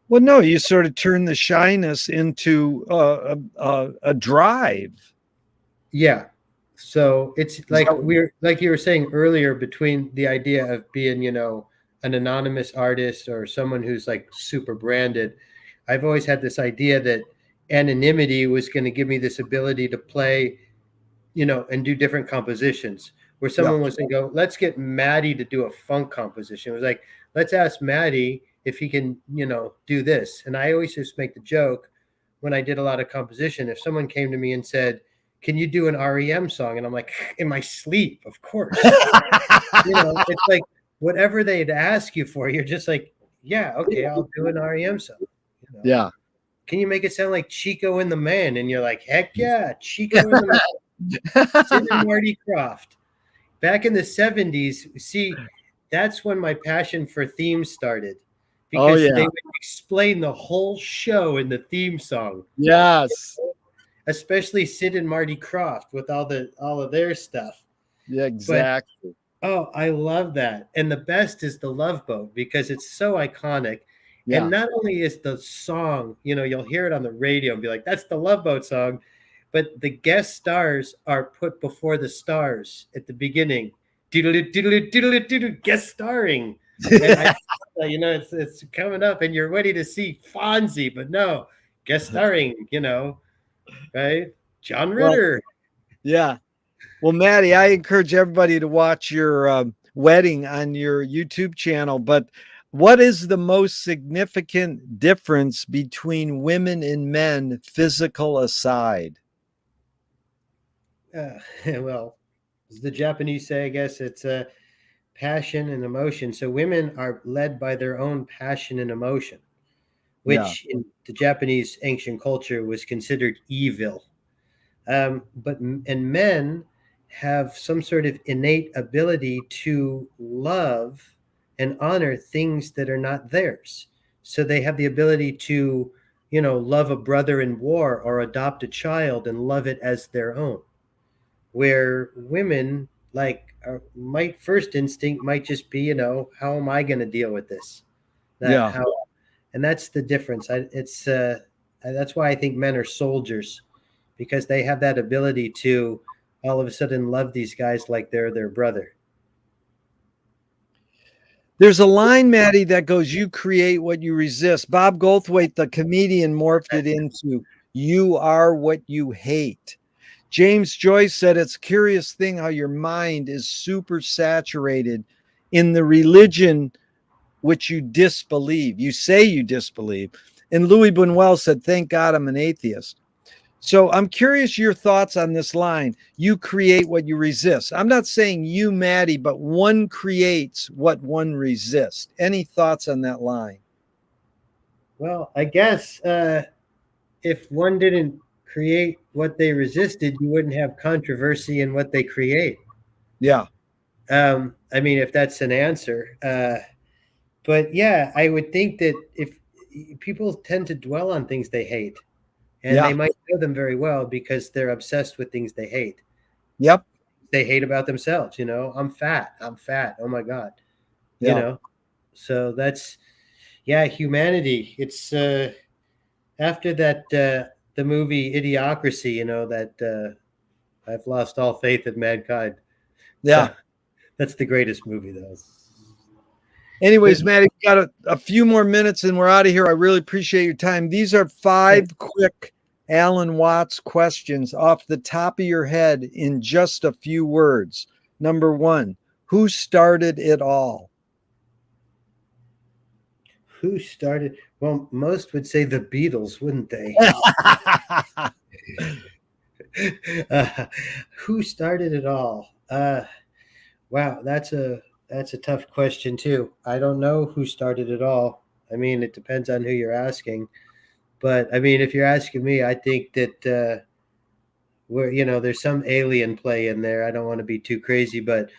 Well, no, you sort of turn the shyness into a drive. Yeah. So it's like like you were saying earlier, between the idea of being, an anonymous artist or someone who's like super branded. I've always had this idea that anonymity was going to give me this ability to play, and do different compositions, where someone was going to go, let's get Matty to do a funk composition. It was like, let's ask Matty if he can, do this. And I always just make the joke when I did a lot of composition. If someone came to me and said, can you do an REM song? And I'm like, in my sleep, of course. It's like whatever they'd ask you for, you're just like, yeah, okay, I'll do an REM song. Yeah. Can you make it sound like Chico and the Man? And you're like, heck yeah, Chico and the Man. Sid and Marty Krofft. Back in the 70s, see, that's when my passion for themes started. Because they would explain the whole show in the theme song. Yes. Especially Sid and Marty Krofft with all of their stuff. Yeah, exactly. But, I love that. And the best is the Love Boat, because it's so iconic. Yeah. And not only is the song, you'll hear it on the radio and be like, that's the Love Boat song, but the guest stars are put before the stars at the beginning. Guest starring. And it's coming up and you're ready to see Fonzie, but no, guest starring, right? John Ritter. Yeah. Well, Matty, I encourage everybody to watch your wedding on your YouTube channel. But what is the most significant difference between women and men, physical aside? Well, as the Japanese say, I guess it's a passion and emotion. So women are led by their own passion and emotion. Yeah. which in the Japanese ancient culture was considered evil. And men have some sort of innate ability to love and honor things that are not theirs. So they have the ability to, love a brother in war or adopt a child and love it as their own. Where women, like, might first instinct might just be, how am I going to deal with this? That Yeah. how, and that's the difference. That's why I think men are soldiers, because they have that ability to all of a sudden love these guys like they're their brother. There's a line, Matty, that goes, "You create what you resist." Bob Goldthwait, the comedian, morphed it into, "You are what you hate." James Joyce said, "It's a curious thing how your mind is super saturated in the religion which you disbelieve. You say you disbelieve." And Louis Buñuel said, "Thank God I'm an atheist." So I'm curious your thoughts on this line. You create what you resist. I'm not saying you, Matty, but one creates what one resists. Any thoughts on that line? Well, I guess if one didn't create what they resisted, you wouldn't have controversy in what they create. Yeah. I mean, if that's an answer. But yeah, I would think that if people tend to dwell on things they hate, and they Yeah. might know them very well because they're obsessed with things they hate. Yep. They hate about themselves. I'm fat. I'm fat. Oh my God. You Yeah. know, so that's, yeah, humanity. It's after that, the movie Idiocracy, that I've lost all faith in mankind. Yeah. That's the greatest movie, though. Anyways, Matty, we got a few more minutes and we're out of here. I really appreciate your time. These are 5 quick Alan Watts questions off the top of your head in just a few words. Number 1, who started it all? Who started? Well, most would say the Beatles, wouldn't they? uh, who started it all? Wow, that's a tough question too. I don't know who started it all. I mean, it depends on who you're asking. But I mean, if you're asking me, I think that there's some alien play in there. I don't want to be too crazy, but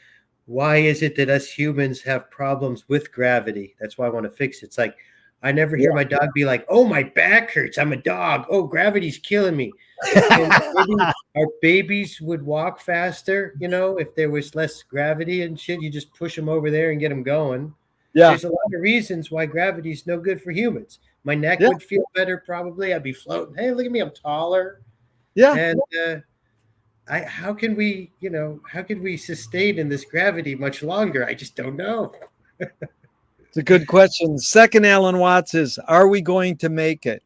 why is it that us humans have problems with gravity? That's why I want to fix it. It's like I never hear my dog be like, "Oh, my back hurts. I'm a dog. Oh, gravity's killing me." And maybe our babies would walk faster, if there was less gravity and shit. You just push them over there and get them going. Yeah. There's a lot of reasons why gravity's no good for humans. My neck Yeah. would feel better probably. I'd be floating. Hey, look at me. I'm taller. Yeah. And how can we sustain in this gravity much longer? I just don't know. It's a good question. Second Alan Watts is, are we going to make it?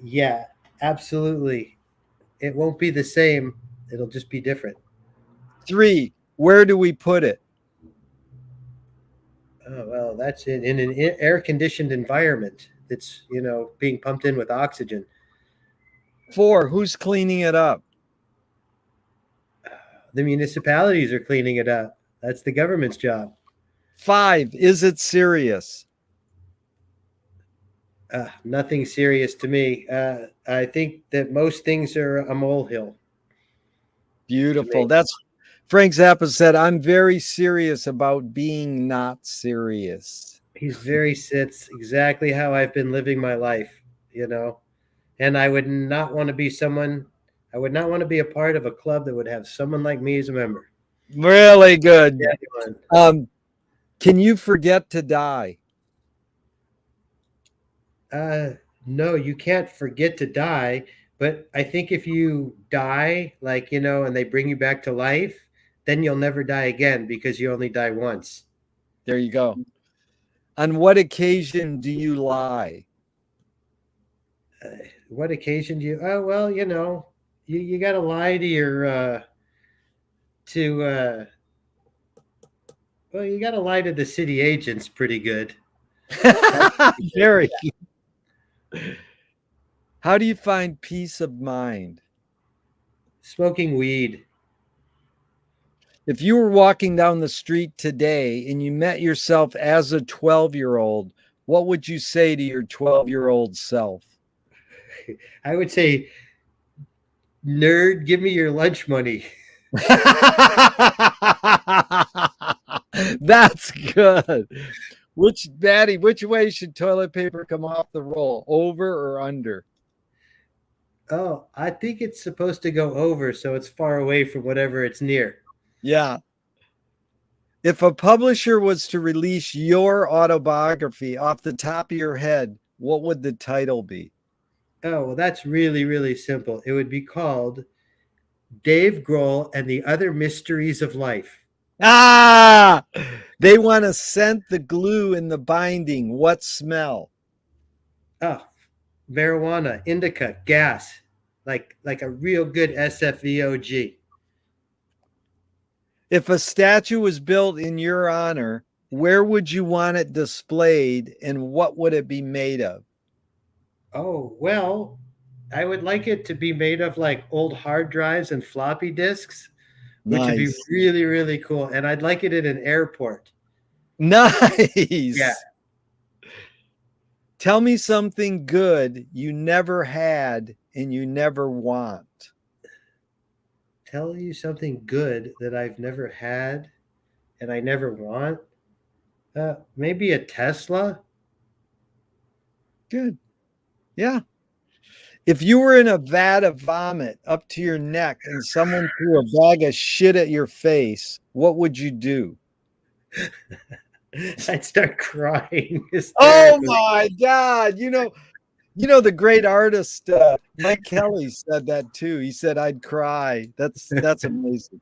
Yeah, absolutely. It won't be the same. It'll just be different. 3, where do we put it? Oh, well, that's it. In an air-conditioned environment that's, being pumped in with oxygen. 4, who's cleaning it up? The municipalities are cleaning it up. That's the government's job. 5, is it serious? Nothing serious to me. I think that most things are a molehill. Beautiful. That's Frank Zappa said, "I'm very serious about being not serious." It's exactly how I've been living my life, and I would not want to be a part of a club that would have someone like me as a member. Really good. Yeah, can you forget to die? no, you can't forget to die. But I think if you die, and they bring you back to life, then you'll never die again because you only die once. There you go. On what occasion do you lie? What occasion do you? Oh, well, you got to lie to your well, you got to lie to the city agents pretty good. Very. How do you find peace of mind? Smoking weed. If you were walking down the street today and you met yourself as a 12-year-old, what would you say to your 12-year-old self? I would say, nerd, give me your lunch money. That's good. Which way should toilet paper come off the roll? Over or under? Oh, I think it's supposed to go over so it's far away from whatever it's near. Yeah. If a publisher was to release your autobiography off the top of your head, what would the title be? Oh, well, that's really, really simple. It would be called Dave Grohl and the Other Mysteries of Life. Ah, they want to scent the glue in the binding. What smell? Oh, marijuana, indica, gas, like a real good SFVOG. If a statue was built in your honor, where would you want it displayed and what would it be made of? Oh, well, I would like it to be made of like old hard drives and floppy disks, which would be Nice. really, really cool. And I'd like it in an airport. Nice. Yeah. Tell me something good you never had and you never want. Tell you something good that I've never had and I never want. Maybe a Tesla. Good. Yeah. If you were in a vat of vomit up to your neck and someone threw a bag of shit at your face, what would you do? I'd start crying. Oh my God. The great artist Mike Kelly said that too. He said, I'd cry. That's amazing.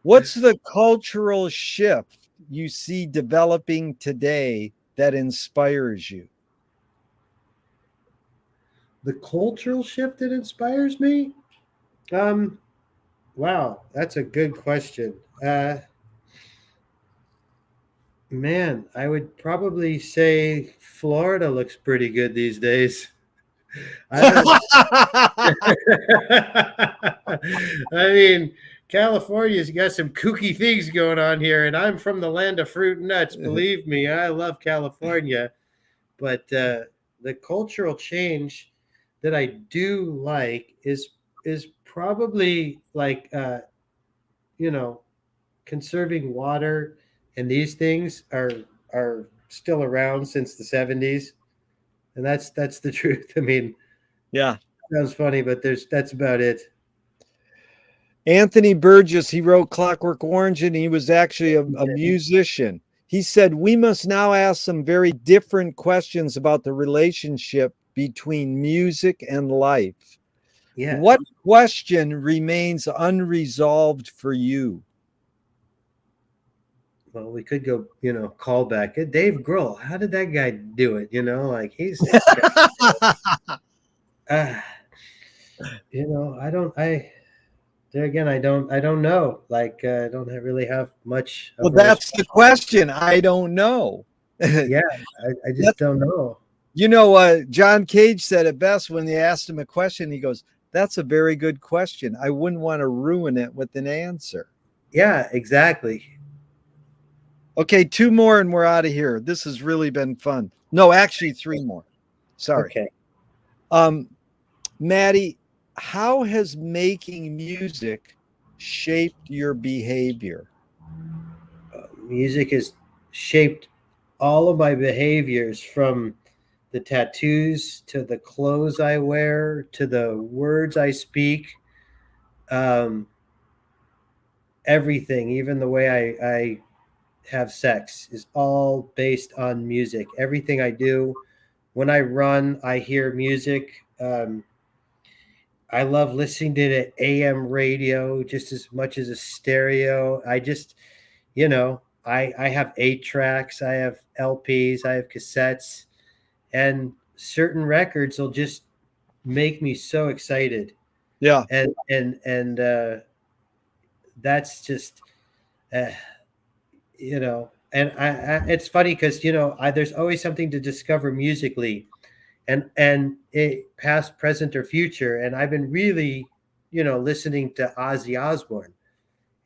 What's the cultural shift you see developing today that inspires you? The cultural shift that inspires me? Wow, that's a good question. Man, I would probably say Florida looks pretty good these days. I mean, California's got some kooky things going on here, and I'm from the land of fruit and nuts. Believe me, I love California. But the cultural change that I do like is probably like conserving water, and these things are still around since the 70s, and that's the truth. I mean, Yeah. sounds funny, but that's about it. Anthony Burgess, he wrote Clockwork Orange, and he was actually a musician. He said, we must now ask some very different questions about the relationship between music and life. Yeah. What question remains unresolved for you? Well, we could go, call back. Dave Grohl, how did that guy do it? Like he's, there again, I don't know. Like, I don't really have much. Well, that's the question. I don't know. Yeah, I just don't know. John Cage said it best when they asked him a question. He goes, that's a very good question. I wouldn't want to ruin it with an answer. Yeah, exactly. Okay, 2 more and we're out of here. This has really been fun. No, actually 3 more. Sorry. Okay. Matty, how has making music shaped your behavior? Music has shaped all of my behaviors, from the tattoos to the clothes I wear to the words I speak. Everything, even the way I have sex, is all based on music. Everything I do, when I run, I hear music. I love listening to the AM radio just as much as a stereo. I just, I have 8 tracks, I have LPs, I have cassettes, and certain records will just make me so excited. Yeah. And that's just, and it's funny because, there's always something to discover musically, and it, past, present, or future. And I've been really, listening to Ozzy Osbourne.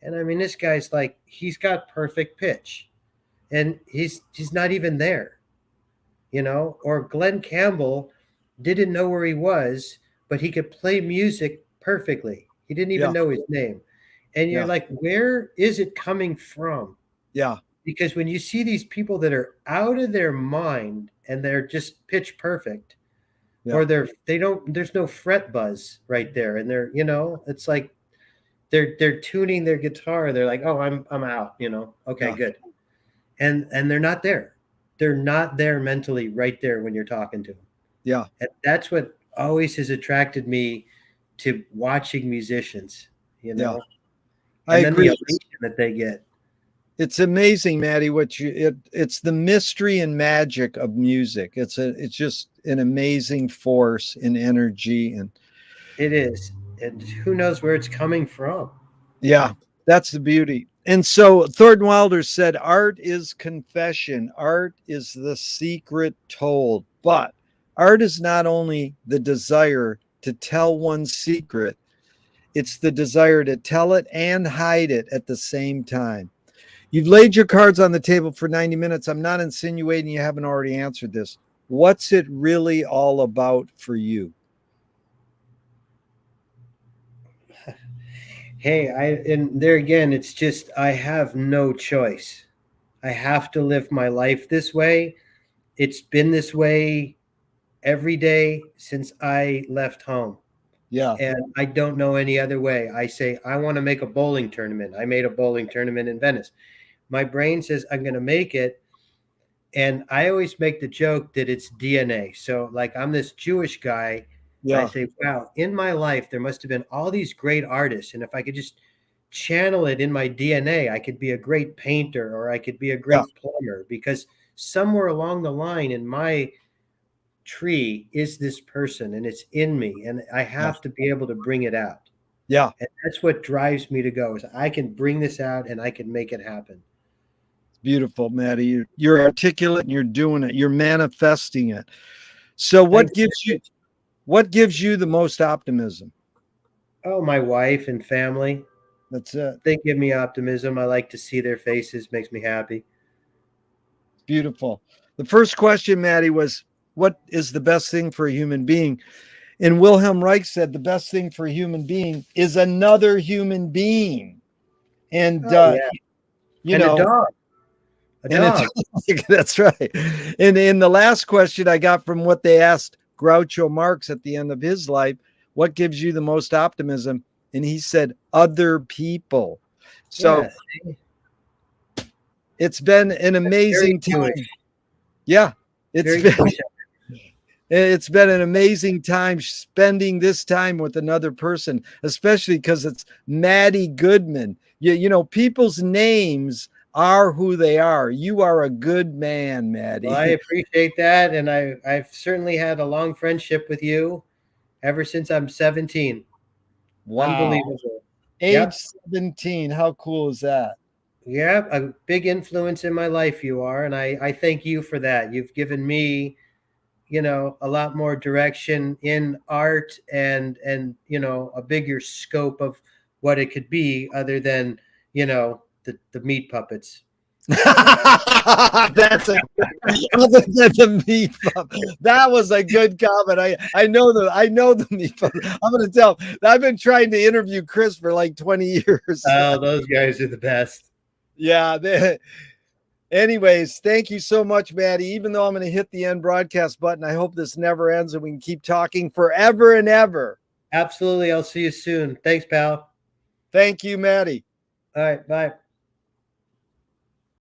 And I mean, this guy's like, he's got perfect pitch, and he's not even there. or Glenn Campbell didn't know where he was, but he could play music perfectly. He didn't even Yeah. know his name. And you're Yeah. like, where is it coming from? Yeah. Because when you see these people that are out of their mind and they're just pitch perfect, Yeah. or there's no fret buzz right there, and it's like they're tuning their guitar. They're like, oh, I'm out, okay, Yeah. good. And they're not there. They're not there mentally right there when you're talking to them. Yeah. And that's what always has attracted me to watching musicians, Yeah. I and then the agree. elation that they get. It's amazing, Matty, it's the mystery and magic of music. It's just an amazing force and energy. And It is. And who knows where it's coming from? yeah, that's the beauty. And so Thornton Wilder said, art is confession. Art is the secret told. But art is not only the desire to tell one's secret, it's the desire to tell it and hide it at the same time. You've laid your cards on the table for 90 minutes. I'm not insinuating you haven't already answered this. What's it really all about for you? Hey, and there again, it's just I have no choice. I have to live my life this way. It's been this way every day since I left home. Yeah. And I don't know any other way. I say, I want to make a bowling tournament. I made a bowling tournament in Venice. My brain says, I'm going to make it. And I always make the joke that it's DNA. So, like, I'm this Jewish guy. And I Yeah. say, wow, in my life, there must have been all these great artists. And if I could just channel it in my DNA, I could be a great painter or I could be a Yeah. great plumber, because somewhere along the line in my tree is this person and it's in me, and I have to be able to bring it out. Yeah. And that's what drives me to go, is I can bring this out and I can make it happen. Beautiful, Matty. You're articulate and you're doing it. You're manifesting it. So Thanks. what gives you the most optimism? Oh, my wife and family. That's it. They give me optimism. I like to see their faces, makes me happy. Beautiful. The first question, Matty, was what is the best thing for a human being? And Wilhelm Reich said the best thing for a human being is another human being. And Oh, yeah. you And know, a dog. A dog. that's right. And in the last question I got from what they asked Groucho Marx at the end of his life, what gives you the most optimism? And he said, other people. So Yes. it's been an amazing time. Yeah, it's been an amazing time spending this time with another person, especially because it's Matty Goodman. People's names are who they are. You are a good man, Matty. Well, I appreciate that, and I've certainly had a long friendship with you ever since I'm 17. Wow. Unbelievable. Age 17. How cool is that? Yeah, a big influence in my life you are, and I thank you for that. You've given me, a lot more direction in art and a bigger scope of what it could be other than, the meat puppets. That's other than the meat puppet. That was a good comment. I know the meat puppet. I'm going to tell. I've been trying to interview Chris for like 20 years. Oh, those guys are the best. Yeah. Anyways, thank you so much, Matty. Even though I'm going to hit the end broadcast button, I hope this never ends and we can keep talking forever and ever. Absolutely. I'll see you soon. Thanks, pal. Thank you, Matty. All right. Bye.